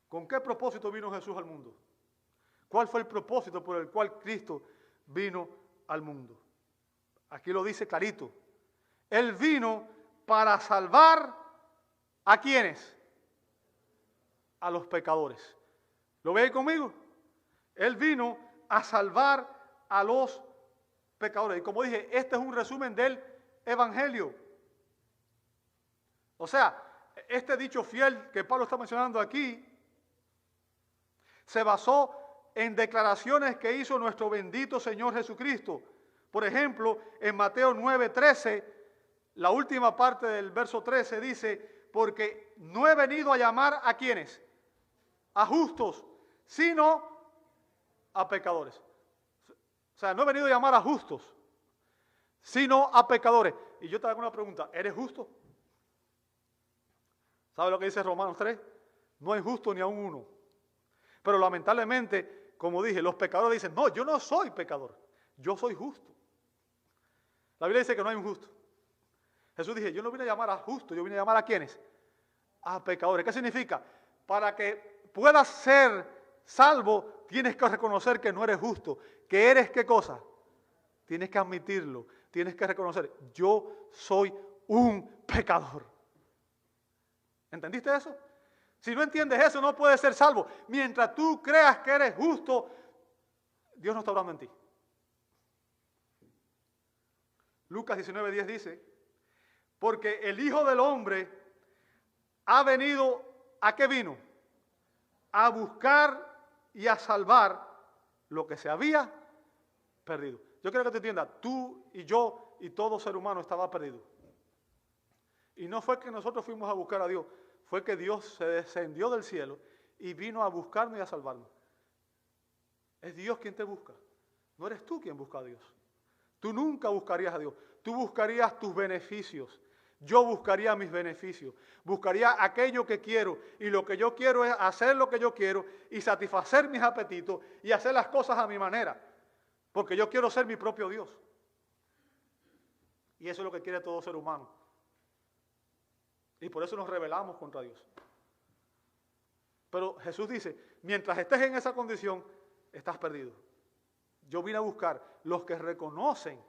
¿Con qué propósito vino Jesús al mundo? ¿Cuál fue el propósito por el cual Cristo vino al mundo? Aquí lo dice clarito. Él vino para salvar ¿a quiénes? A los pecadores. ¿Lo ve ahí conmigo? Él vino a salvar a los pecadores. Y como dije, este es un resumen del Evangelio. O sea, este dicho fiel que Pablo está mencionando aquí se basó en declaraciones que hizo nuestro bendito Señor Jesucristo. Por ejemplo, en Mateo 9:13, la última parte del verso 13 dice: porque no he venido a llamar ¿a quiénes? A justos, sino a pecadores. O sea, no he venido a llamar a justos, sino a pecadores. Y yo te hago una pregunta: ¿eres justo? ¿Sabe lo que dice Romanos 3? No hay justo ni aun uno. Pero lamentablemente, como dije, los pecadores dicen: no, yo no soy pecador, yo soy justo. La Biblia dice que no hay un justo. Jesús dice: yo no vine a llamar a justos, yo vine a llamar ¿a quiénes? A pecadores. ¿Qué significa? Para que puedas ser salvo, tienes que reconocer que no eres justo. ¿Que eres qué cosa? Tienes que admitirlo, tienes que reconocer: yo soy un pecador. ¿Entendiste eso? Si no entiendes eso, no puedes ser salvo. Mientras tú creas que eres justo, Dios no está hablando en ti. Lucas 19:10 dice: porque el Hijo del Hombre ha venido, ¿a qué vino? A buscar y a salvar lo que se había perdido. Yo quiero que te entiendas, tú y yo y todo ser humano estaba perdido. Y no fue que nosotros fuimos a buscar a Dios, fue que Dios se descendió del cielo y vino a buscarnos y a salvarnos. Es Dios quien te busca, no eres tú quien busca a Dios. Tú nunca buscarías a Dios, tú buscarías tus beneficios. Yo buscaría mis beneficios, buscaría aquello que quiero, y lo que yo quiero es hacer lo que yo quiero y satisfacer mis apetitos y hacer las cosas a mi manera, porque yo quiero ser mi propio Dios. Y eso es lo que quiere todo ser humano. Y por eso nos rebelamos contra Dios. Pero Jesús dice: mientras estés en esa condición, estás perdido. Yo vine a buscar los que reconocen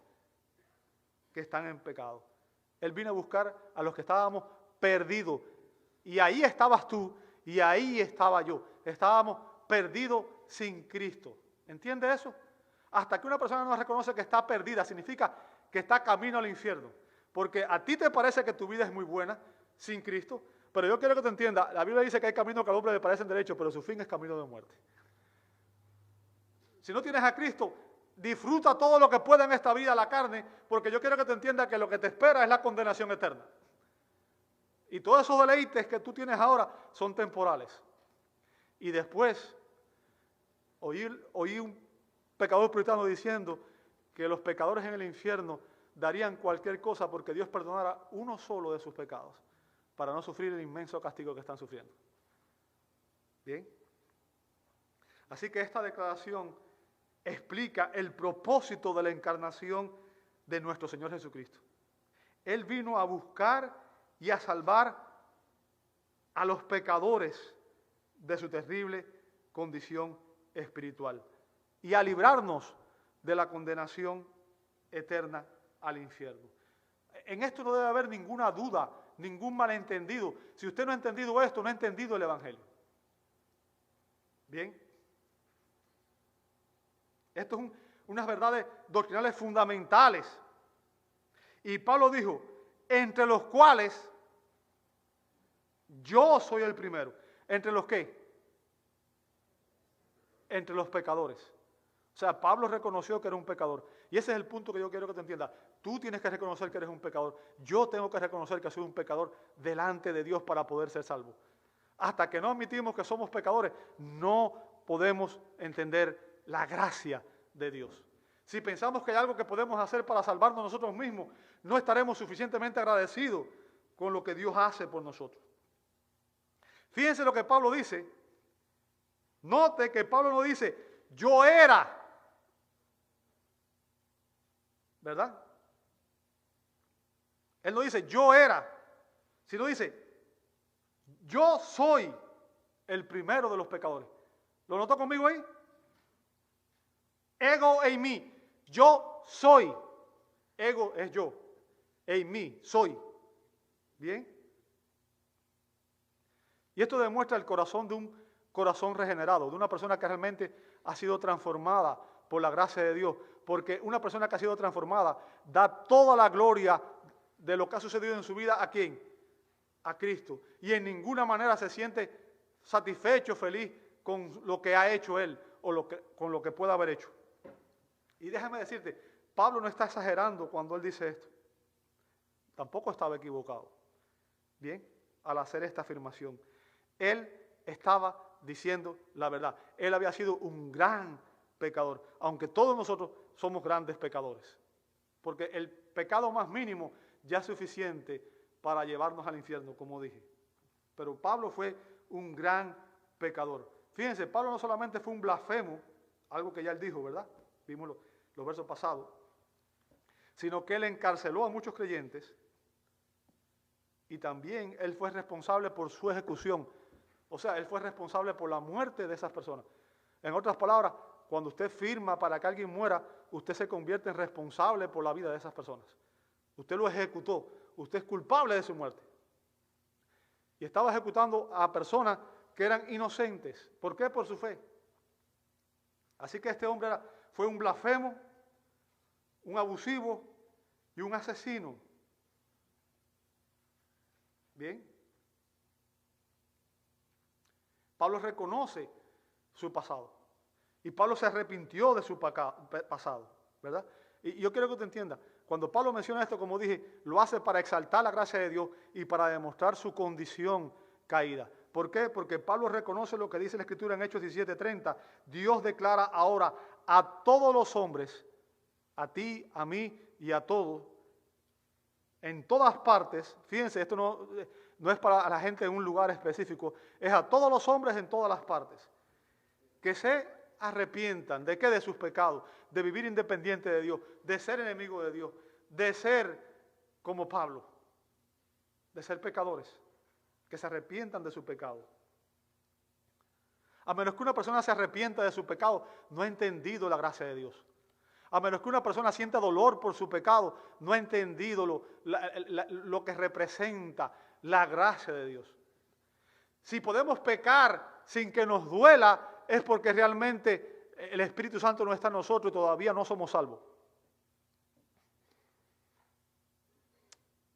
que están en pecado. Él vino a buscar a los que estábamos perdidos. Y ahí estabas tú y ahí estaba yo. Estábamos perdidos sin Cristo. ¿Entiende eso? Hasta que una persona no reconoce que está perdida, significa que está camino al infierno. Porque a ti te parece que tu vida es muy buena sin Cristo, pero yo quiero que te entiendas, la Biblia dice que hay caminos que al hombre le parecen derechos, pero su fin es camino de muerte. Si no tienes a Cristo, disfruta todo lo que pueda en esta vida, la carne, porque yo quiero que te entiendas que lo que te espera es la condenación eterna. Y todos esos deleites que tú tienes ahora son temporales. Y después, oí un pecador puritano diciendo que los pecadores en el infierno darían cualquier cosa porque Dios perdonara uno solo de sus pecados para no sufrir el inmenso castigo que están sufriendo. ¿Bien? Así que esta declaración explica el propósito de la encarnación de nuestro Señor Jesucristo. Él vino a buscar y a salvar a los pecadores de su terrible condición espiritual y a librarnos de la condenación eterna al infierno. En esto no debe haber ninguna duda, ningún malentendido. Si usted no ha entendido esto, no ha entendido el Evangelio. Bien. Esto es unas verdades doctrinales fundamentales. Y Pablo dijo, entre los cuales yo soy el primero. ¿Entre los qué? Entre los pecadores. O sea, Pablo reconoció que era un pecador. Y ese es el punto que yo quiero que te entiendas. Tú tienes que reconocer que eres un pecador. Yo tengo que reconocer que soy un pecador delante de Dios para poder ser salvo. Hasta que no admitimos que somos pecadores, no podemos entender la gracia de Dios. Si pensamos que hay algo que podemos hacer para salvarnos nosotros mismos, no estaremos suficientemente agradecidos con lo que Dios hace por nosotros. Fíjense lo que Pablo dice. Note que Pablo no dice, yo era. ¿Verdad? Él no dice, yo era, sino dice, yo soy el primero de los pecadores. ¿Lo notó conmigo ahí? Ego en mí. Yo soy. Ego es yo. En mí, soy. ¿Bien? Y esto demuestra el corazón de un corazón regenerado, de una persona que realmente ha sido transformada por la gracia de Dios. Porque una persona que ha sido transformada da toda la gloria de lo que ha sucedido en su vida ¿a quién? A Cristo. Y en ninguna manera se siente satisfecho, feliz con lo que ha hecho él o con lo que pueda haber hecho. Y déjame decirte, Pablo no está exagerando cuando él dice esto. Tampoco estaba equivocado. Bien, al hacer esta afirmación. Él estaba diciendo la verdad. Él había sido un gran pecador, aunque todos nosotros somos grandes pecadores. Porque el pecado más mínimo ya es suficiente para llevarnos al infierno, como dije. Pero Pablo fue un gran pecador. Fíjense, Pablo no solamente fue un blasfemo, algo que ya él dijo, ¿verdad? Vimos los versos pasados. Sino que él encarceló a muchos creyentes y también él fue responsable por su ejecución. O sea, él fue responsable por la muerte de esas personas. En otras palabras, cuando usted firma para que alguien muera, usted se convierte en responsable por la vida de esas personas. Usted lo ejecutó. Usted es culpable de su muerte. Y estaba ejecutando a personas que eran inocentes. ¿Por qué? Por su fe. Así que este hombre fue un blasfemo, un abusivo y un asesino. Bien. Pablo reconoce su pasado. Y Pablo se arrepintió de su pasado, ¿verdad? Y yo quiero que te entiendas, cuando Pablo menciona esto, como dije, lo hace para exaltar la gracia de Dios y para demostrar su condición caída. ¿Por qué? Porque Pablo reconoce lo que dice la Escritura en Hechos 17:30. Dios declara ahora a todos los hombres, a ti, a mí y a todos, en todas partes. Fíjense, esto no es para la gente en un lugar específico, es a todos los hombres en todas las partes, que se arrepientan. ¿De qué? De sus pecados, de vivir independiente de Dios, de ser enemigo de Dios, de ser como Pablo, de ser pecadores, que se arrepientan de su pecado. A menos que una persona se arrepienta de su pecado, no ha entendido la gracia de Dios. A menos que una persona sienta dolor por su pecado, no ha entendido lo que representa la gracia de Dios. Si podemos pecar sin que nos duela, es porque realmente el Espíritu Santo no está en nosotros y todavía no somos salvos.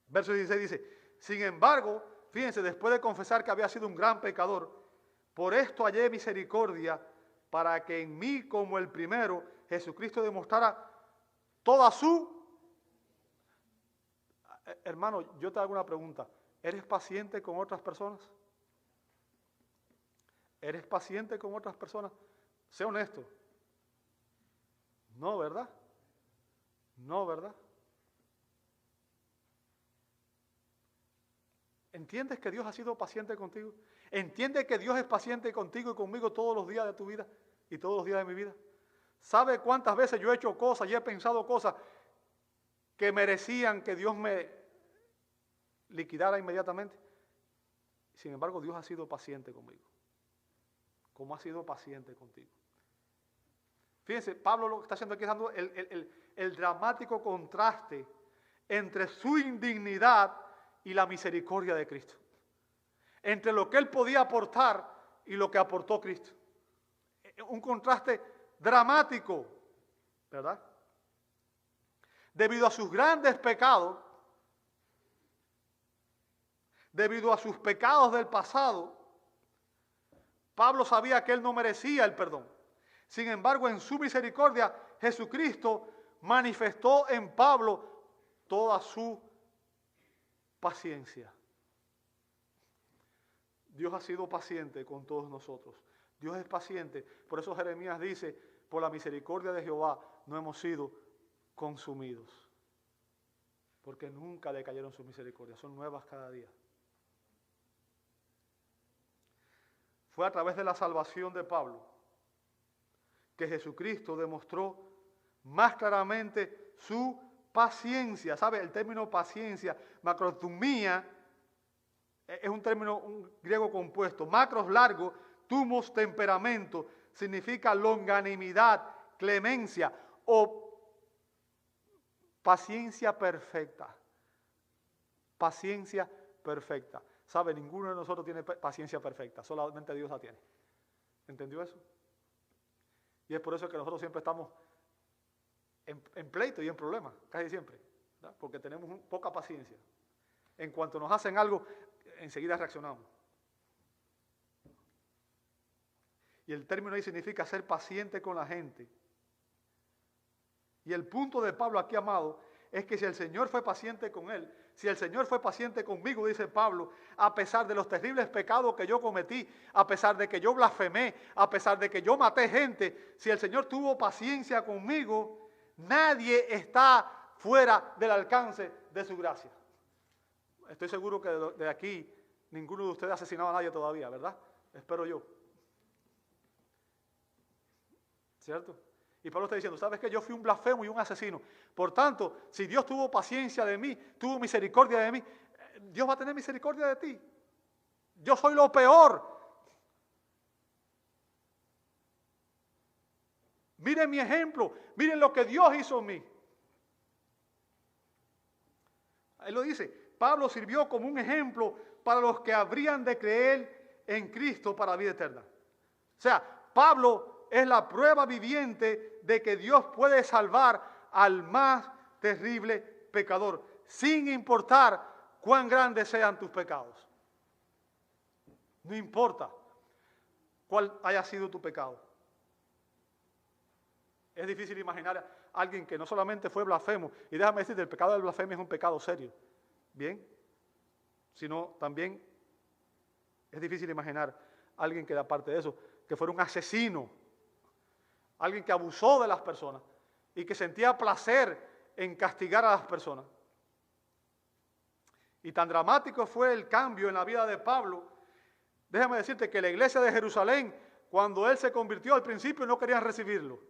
Verso 16 dice, sin embargo, fíjense, después de confesar que había sido un gran pecador, por esto hallé misericordia para que en mí, como el primero, Jesucristo demostrara toda su... Hermano, yo te hago una pregunta. ¿Eres paciente con otras personas? ¿Eres paciente con otras personas? Sé honesto. No, ¿verdad? No, ¿verdad? ¿Entiendes que Dios ha sido paciente contigo? ¿Entiendes que Dios es paciente contigo y conmigo todos los días de tu vida y todos los días de mi vida? ¿Sabe cuántas veces yo he hecho cosas y he pensado cosas que merecían que Dios me liquidara inmediatamente? Sin embargo, Dios ha sido paciente conmigo. ¿Cómo ha sido paciente contigo? Fíjense, Pablo lo que está haciendo aquí es dando el dramático contraste entre su indignidad y la misericordia de Cristo. Entre lo que él podía aportar y lo que aportó Cristo. Un contraste dramático, ¿verdad? Debido a sus grandes pecados, debido a sus pecados del pasado, Pablo sabía que él no merecía el perdón. Sin embargo, en su misericordia, Jesucristo manifestó en Pablo toda su paciencia. Dios ha sido paciente con todos nosotros. Dios es paciente. Por eso Jeremías dice, por la misericordia de Jehová no hemos sido consumidos. Porque nunca decayeron sus misericordias. Son nuevas cada día. Fue a través de la salvación de Pablo que Jesucristo demostró más claramente su paciencia. ¿Sabe? El término paciencia, macrotumía, es un término griego compuesto. Macros largo, tumos temperamento, significa longanimidad, clemencia o paciencia perfecta. Paciencia perfecta. ¿Sabe? Ninguno de nosotros tiene paciencia perfecta, solamente Dios la tiene. ¿Entendió eso? Y es por eso que nosotros siempre estamos en pleito y en problemas, casi siempre, ¿verdad? Porque tenemos poca paciencia. En cuanto nos hacen algo, enseguida reaccionamos. Y el término ahí significa ser paciente con la gente. Y el punto de Pablo aquí, amado, es que si el Señor fue paciente con él, si el Señor fue paciente conmigo, dice Pablo, a pesar de los terribles pecados que yo cometí, a pesar de que yo blasfemé, a pesar de que yo maté gente, si el Señor tuvo paciencia conmigo, nadie está fuera del alcance de su gracia. Estoy seguro que de aquí ninguno de ustedes ha asesinado a nadie todavía, ¿verdad? Espero yo. ¿Cierto? Y Pablo está diciendo, ¿sabes qué? Yo fui un blasfemo y un asesino. Por tanto, si Dios tuvo paciencia de mí, tuvo misericordia de mí, Dios va a tener misericordia de ti. Yo soy lo peor. Miren mi ejemplo, miren lo que Dios hizo en mí. Ahí lo dice, Pablo sirvió como un ejemplo para los que habrían de creer en Cristo para la vida eterna. O sea, Pablo es la prueba viviente de que Dios puede salvar al más terrible pecador, sin importar cuán grandes sean tus pecados. No importa cuál haya sido tu pecado. Es difícil imaginar a alguien que no solamente fue blasfemo, y déjame decirte, el pecado del blasfemia es un pecado serio, ¿bien? Sino también es difícil imaginar a alguien que, aparte de eso, que fuera un asesino, alguien que abusó de las personas y que sentía placer en castigar a las personas. Y tan dramático fue el cambio en la vida de Pablo. Déjame decirte que la iglesia de Jerusalén, cuando él se convirtió al principio, no querían recibirlo.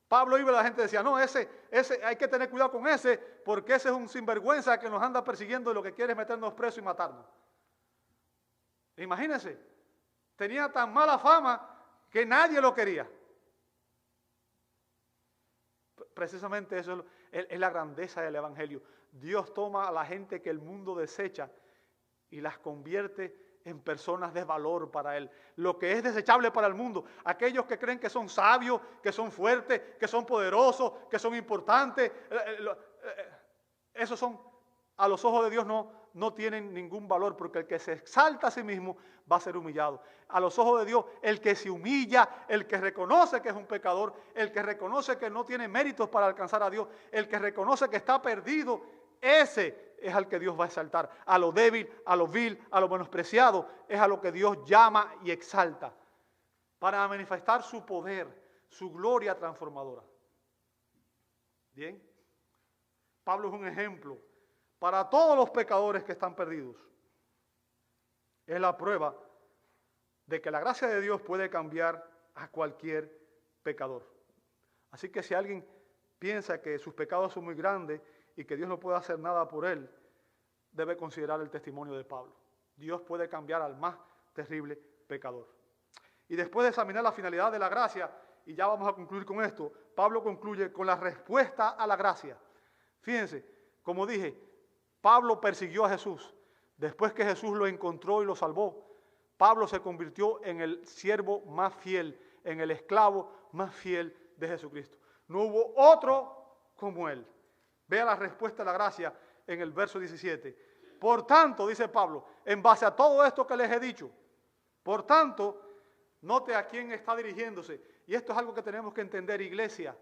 Pablo iba y la gente decía, no, ese hay que tener cuidado con ese, porque ese es un sinvergüenza que nos anda persiguiendo y lo que quiere es meternos presos y matarnos. Imagínense. Tenía tan mala fama que nadie lo quería. Precisamente eso es la grandeza del Evangelio. Dios toma a la gente que el mundo desecha y las convierte en personas de valor para Él. Lo que es desechable para el mundo, aquellos que creen que son sabios, que son fuertes, que son poderosos, que son importantes, esos son, a los ojos de Dios no tienen ningún valor, porque el que se exalta a sí mismo va a ser humillado. A los ojos de Dios, el que se humilla, el que reconoce que es un pecador, el que reconoce que no tiene méritos para alcanzar a Dios, el que reconoce que está perdido, ese es al que Dios va a exaltar. A lo débil, a lo vil, a lo menospreciado, es a lo que Dios llama y exalta para manifestar su poder, su gloria transformadora. Bien, Pablo es un ejemplo para todos los pecadores que están perdidos. Es la prueba de que la gracia de Dios puede cambiar a cualquier pecador. Así que si alguien piensa que sus pecados son muy grandes y que Dios no puede hacer nada por él, debe considerar el testimonio de Pablo. Dios puede cambiar al más terrible pecador. Y después de examinar la finalidad de la gracia, y ya vamos a concluir con esto, Pablo concluye con la respuesta a la gracia. Fíjense, como dije, Pablo persiguió a Jesús. Después que Jesús lo encontró y lo salvó, Pablo se convirtió en el siervo más fiel, en el esclavo más fiel de Jesucristo. No hubo otro como él. Vea la respuesta a la gracia en el verso 17. Por tanto, dice Pablo, en base a todo esto que les he dicho, por tanto, note a quién está dirigiéndose. Y esto es algo que tenemos que entender, iglesia.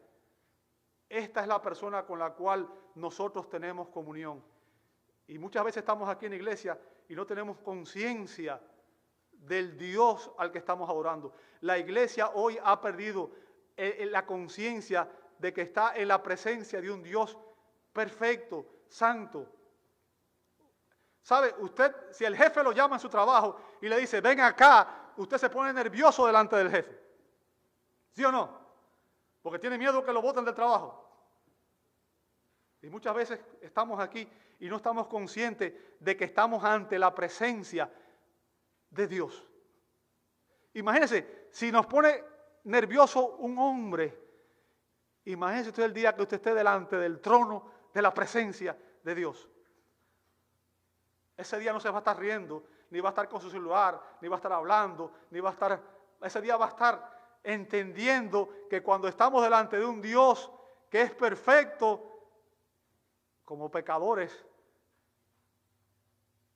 Esta es la persona con la cual nosotros tenemos comunión. Y muchas veces estamos aquí en la iglesia y no tenemos conciencia del Dios al que estamos adorando. La iglesia hoy ha perdido la conciencia de que está en la presencia de un Dios perfecto, santo. ¿Sabe? Usted, si el jefe lo llama en su trabajo y le dice, ven acá, usted se pone nervioso delante del jefe. ¿Sí o no? Porque tiene miedo que lo boten del trabajo. Y muchas veces estamos aquí y no estamos conscientes de que estamos ante la presencia de Dios. Imagínese, si nos pone nervioso un hombre, imagínese usted el día que usted esté delante del trono de la presencia de Dios. Ese día no se va a estar riendo, ni va a estar con su celular, ni va a estar hablando, ni va a estar... Ese día va a estar entendiendo que cuando estamos delante de un Dios que es perfecto, como pecadores,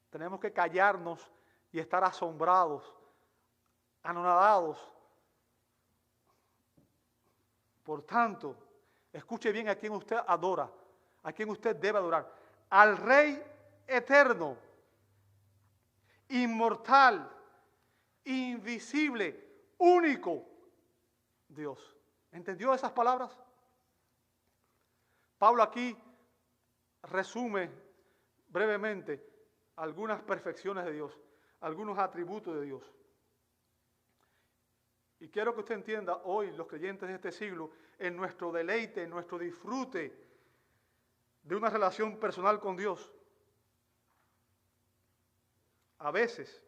tenemos que callarnos y estar asombrados, anonadados. Por tanto, escuche bien a quien usted adora, a quien usted debe adorar. Al Rey eterno, inmortal, invisible, único Dios. ¿Entendió esas palabras? Pablo aquí resume brevemente algunas perfecciones de Dios, algunos atributos de Dios. Y quiero que usted entienda hoy, los creyentes de este siglo, en nuestro deleite, en nuestro disfrute de una relación personal con Dios, a veces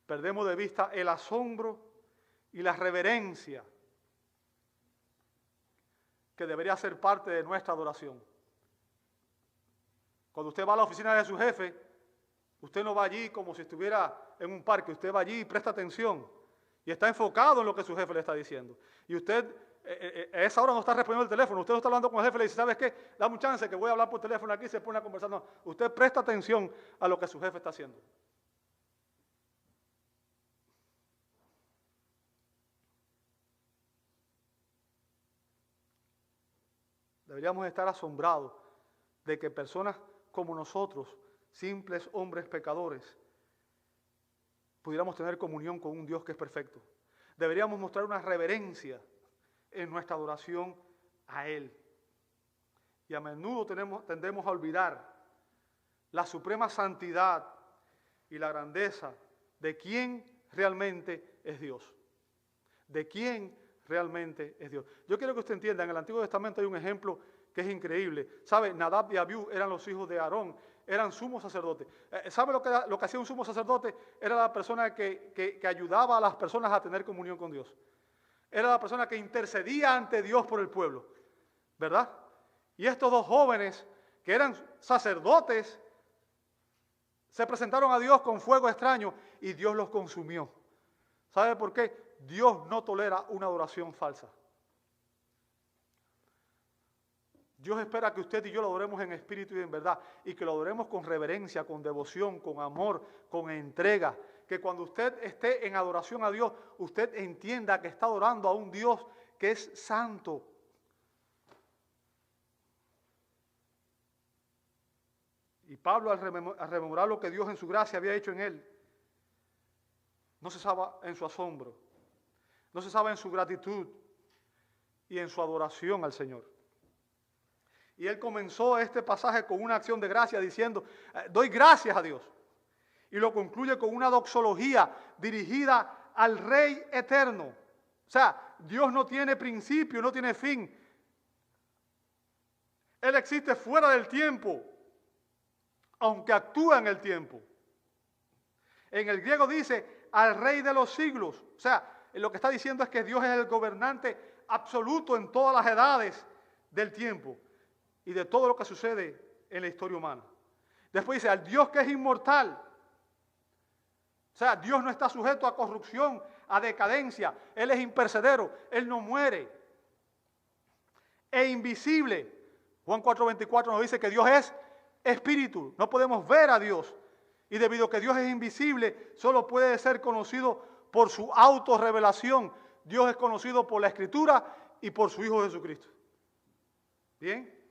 perdemos de vista el asombro y la reverencia que debería ser parte de nuestra adoración. Cuando usted va a la oficina de su jefe, usted no va allí como si estuviera en un parque, usted va allí y presta atención y está enfocado en lo que su jefe le está diciendo. Y usted a esa hora no está respondiendo el teléfono, usted no está hablando con el jefe y le dice, ¿sabes qué? Dame un chance que voy a hablar por teléfono aquí y se pone a conversar. No, usted presta atención a lo que su jefe está haciendo. Deberíamos estar asombrados de que personas como nosotros, simples hombres pecadores, pudiéramos tener comunión con un Dios que es perfecto. Deberíamos mostrar una reverencia en nuestra adoración a Él. Y a menudo tendemos a olvidar la suprema santidad y la grandeza de quién realmente es Dios. De quién realmente es Dios. Yo quiero que usted entienda, en el Antiguo Testamento hay un ejemplo que es increíble. ¿Sabe? Nadab y Abiú eran los hijos de Aarón. eran sumos sacerdotes. ¿Sabe lo que hacía un sumo sacerdote? Era la persona que ayudaba a las personas a tener comunión con Dios. Era la persona que intercedía ante Dios por el pueblo, ¿verdad? Y estos dos jóvenes, que eran sacerdotes, se presentaron a Dios con fuego extraño y Dios los consumió. ¿Sabe por qué? Dios no tolera una adoración falsa. Dios espera que usted y yo lo adoremos en espíritu y en verdad, y que lo adoremos con reverencia, con devoción, con amor, con entrega. Que cuando usted esté en adoración a Dios, usted entienda que está adorando a un Dios que es santo. Y Pablo, al rememorar lo que Dios en su gracia había hecho en él, no cesaba en su asombro, no cesaba en su gratitud y en su adoración al Señor. Y él comenzó este pasaje con una acción de gracia diciendo, doy gracias a Dios. Y lo concluye con una doxología dirigida al Rey eterno. O sea, Dios no tiene principio, no tiene fin. Él existe fuera del tiempo, aunque actúa en el tiempo. En el griego dice, al Rey de los siglos. O sea, lo que está diciendo es que Dios es el gobernante absoluto en todas las edades del tiempo y de todo lo que sucede en la historia humana. Después dice, al Dios que es inmortal. O sea, Dios no está sujeto a corrupción, a decadencia. Él es imperecedero, Él no muere. E invisible. Juan 4:24 nos dice que Dios es espíritu. No podemos ver a Dios. Y debido a que Dios es invisible, solo puede ser conocido por su autorrevelación. Dios es conocido por la Escritura y por su Hijo Jesucristo. ¿Bien?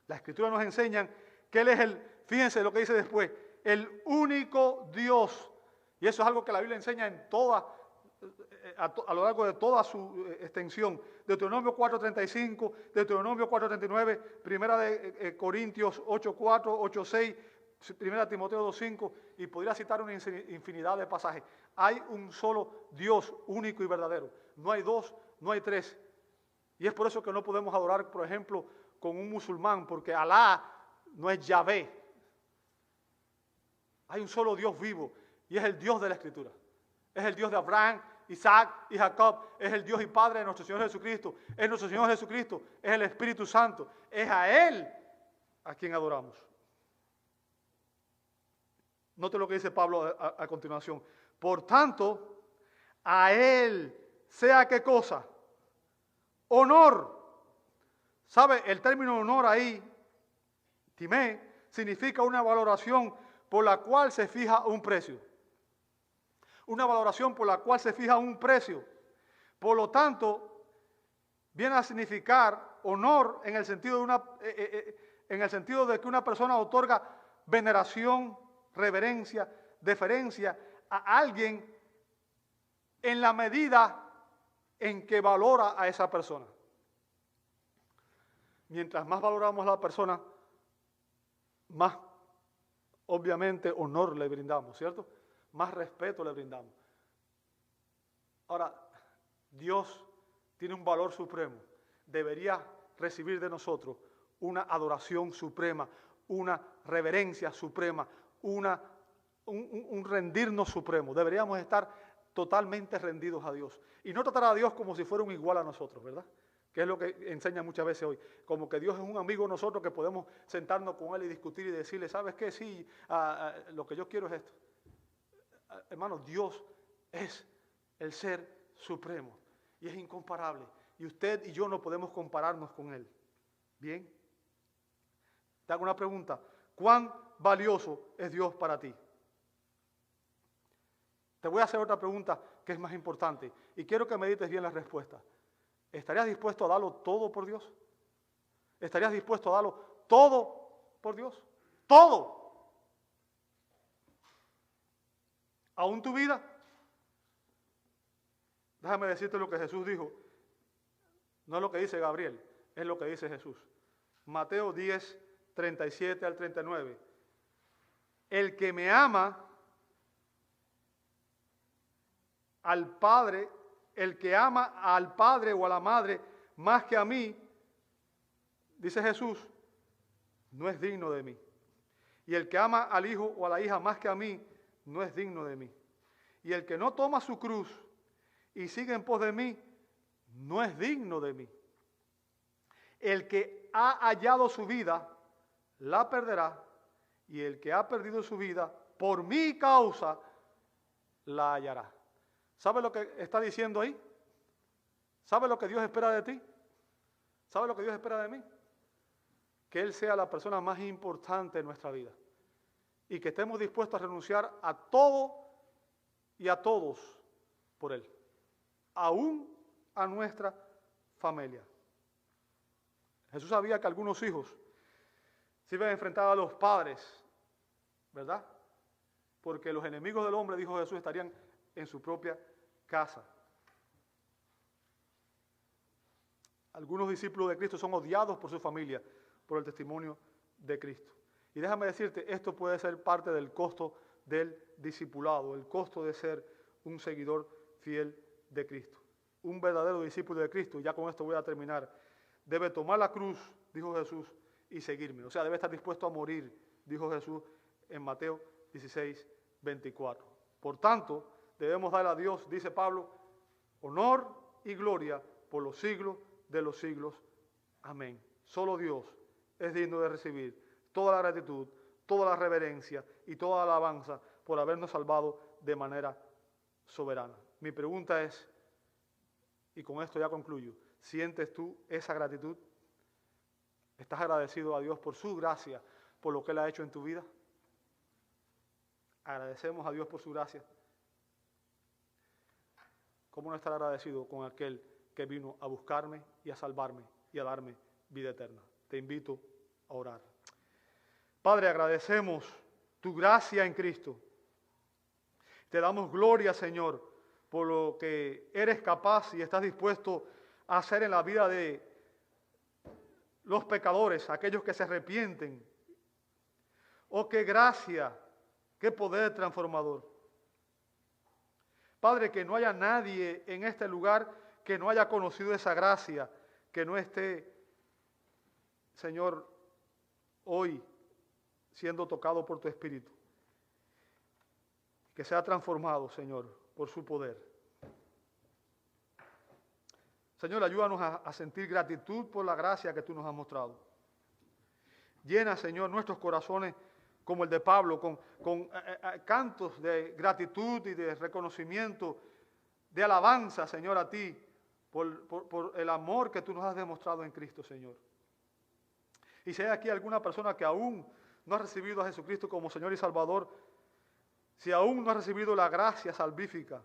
La Escritura nos enseña que Él es fíjense lo que dice después, el único Dios. Y eso es algo que la Biblia enseña a lo largo de toda su extensión. Deuteronomio 4:35, Deuteronomio 4:39, Primera de Corintios 8:4, 8:6, Primera de Timoteo 2:5, y podría citar una infinidad de pasajes. Hay un solo Dios único y verdadero. No hay dos, no hay tres. Y es por eso que no podemos adorar, por ejemplo, con un musulmán, porque Alá no es Yahvé. Hay un solo Dios vivo y es el Dios de la Escritura. Es el Dios de Abraham, Isaac y Jacob. Es el Dios y Padre de nuestro Señor Jesucristo. Es nuestro Señor Jesucristo. Es el Espíritu Santo. Es a Él a quien adoramos. Note lo que dice Pablo a continuación. Por tanto, a Él sea qué cosa. Honor. ¿Sabe? El término honor ahí, timé, significa una valoración por la cual se fija un precio. Una valoración por la cual se fija un precio. Por lo tanto, viene a significar honor en el sentido de que una persona otorga veneración, reverencia, deferencia a alguien en la medida en que valora a esa persona. Mientras más valoramos a la persona, más obviamente honor le brindamos, ¿cierto? Más respeto le brindamos. Ahora, Dios tiene un valor supremo. Debería recibir de nosotros una adoración suprema, una reverencia suprema, un rendirnos supremo. Deberíamos estar totalmente rendidos a Dios. Y no tratar a Dios como si fuera un igual a nosotros, ¿verdad? Que es lo que enseña muchas veces hoy. Como que Dios es un amigo de nosotros que podemos sentarnos con Él y discutir y decirle, ¿sabes qué? Sí, lo que yo quiero es esto. Hermano, Dios es el ser supremo y es incomparable. Y usted y yo no podemos compararnos con Él. ¿Bien? Te hago una pregunta. ¿Cuán valioso es Dios para ti? Te voy a hacer otra pregunta que es más importante y quiero que medites bien la respuesta. ¿Estarías dispuesto a darlo todo por Dios? ¿Estarías dispuesto a darlo todo por Dios? ¡Todo! ¿Aún tu vida? Déjame decirte lo que Jesús dijo. No es lo que dice Gabriel, es lo que dice Jesús. Mateo 10, 37 al 39. El que me ama al Padre, el que ama al padre o a la madre más que a mí, dice Jesús, no es digno de mí. Y el que ama al hijo o a la hija más que a mí, no es digno de mí. Y el que no toma su cruz y sigue en pos de mí, no es digno de mí. El que ha hallado su vida, la perderá. Y el que ha perdido su vida, por mi causa, la hallará. ¿Sabe lo que está diciendo ahí? ¿Sabe lo que Dios espera de ti? ¿Sabe lo que Dios espera de mí? Que Él sea la persona más importante en nuestra vida. Y que estemos dispuestos a renunciar a todo y a todos por Él. Aún a nuestra familia. Jesús sabía que algunos hijos se iban a enfrentar a los padres, ¿verdad? Porque los enemigos del hombre, dijo Jesús, estarían en su propia casa. Algunos discípulos de Cristo son odiados por su familia, por el testimonio de Cristo. Y déjame decirte, esto puede ser parte del costo del discipulado, el costo de ser un seguidor fiel de Cristo. Un verdadero discípulo de Cristo, y ya con esto voy a terminar, debe tomar la cruz, dijo Jesús, y seguirme. O sea, debe estar dispuesto a morir, dijo Jesús en Mateo 16, 24. Por tanto, debemos dar a Dios, dice Pablo, honor y gloria por los siglos de los siglos. Amén. Solo Dios es digno de recibir toda la gratitud, toda la reverencia y toda la alabanza por habernos salvado de manera soberana. Mi pregunta es, y con esto ya concluyo, ¿sientes tú esa gratitud? ¿Estás agradecido a Dios por su gracia, por lo que Él ha hecho en tu vida? ¿Agradecemos a Dios por su gracia? ¿Cómo no estar agradecido con aquel que vino a buscarme y a salvarme y a darme vida eterna? Te invito a orar. Padre, agradecemos tu gracia en Cristo. Te damos gloria, Señor, por lo que eres capaz y estás dispuesto a hacer en la vida de los pecadores, aquellos que se arrepienten. Oh, qué gracia, qué poder transformador. Padre, que no haya nadie en este lugar que no haya conocido esa gracia, que no esté, Señor, hoy siendo tocado por tu Espíritu. Que sea transformado, Señor, por su poder. Señor, ayúdanos a sentir gratitud por la gracia que tú nos has mostrado. Llena, Señor, nuestros corazones como el de Pablo, con cantos de gratitud y de reconocimiento, de alabanza, Señor, a ti, por el amor que tú nos has demostrado en Cristo, Señor. Y si hay aquí alguna persona que aún no ha recibido a Jesucristo como Señor y Salvador, si aún no ha recibido la gracia salvífica,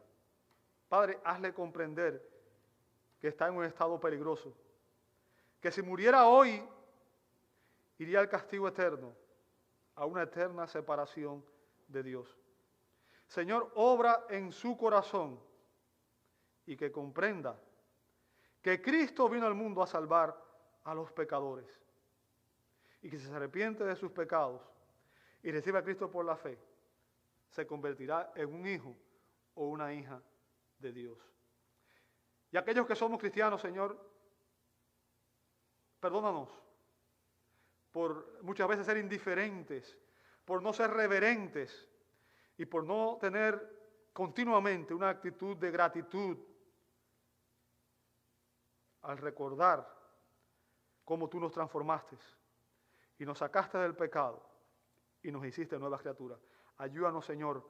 Padre, hazle comprender que está en un estado peligroso, que si muriera hoy, iría al castigo eterno, a una eterna separación de Dios. Señor, obra en su corazón y que comprenda que Cristo vino al mundo a salvar a los pecadores y que si se arrepiente de sus pecados y recibe a Cristo por la fe, se convertirá en un hijo o una hija de Dios. Y aquellos que somos cristianos, Señor, perdónanos por muchas veces ser indiferentes, por no ser reverentes y por no tener continuamente una actitud de gratitud al recordar cómo tú nos transformaste y nos sacaste del pecado y nos hiciste nuevas criaturas. Ayúdanos, Señor,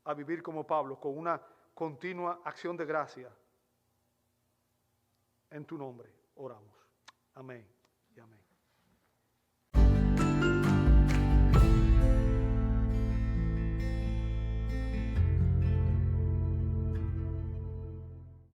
a vivir como Pablo, con una continua acción de gracia. En tu nombre oramos. Amén y amén.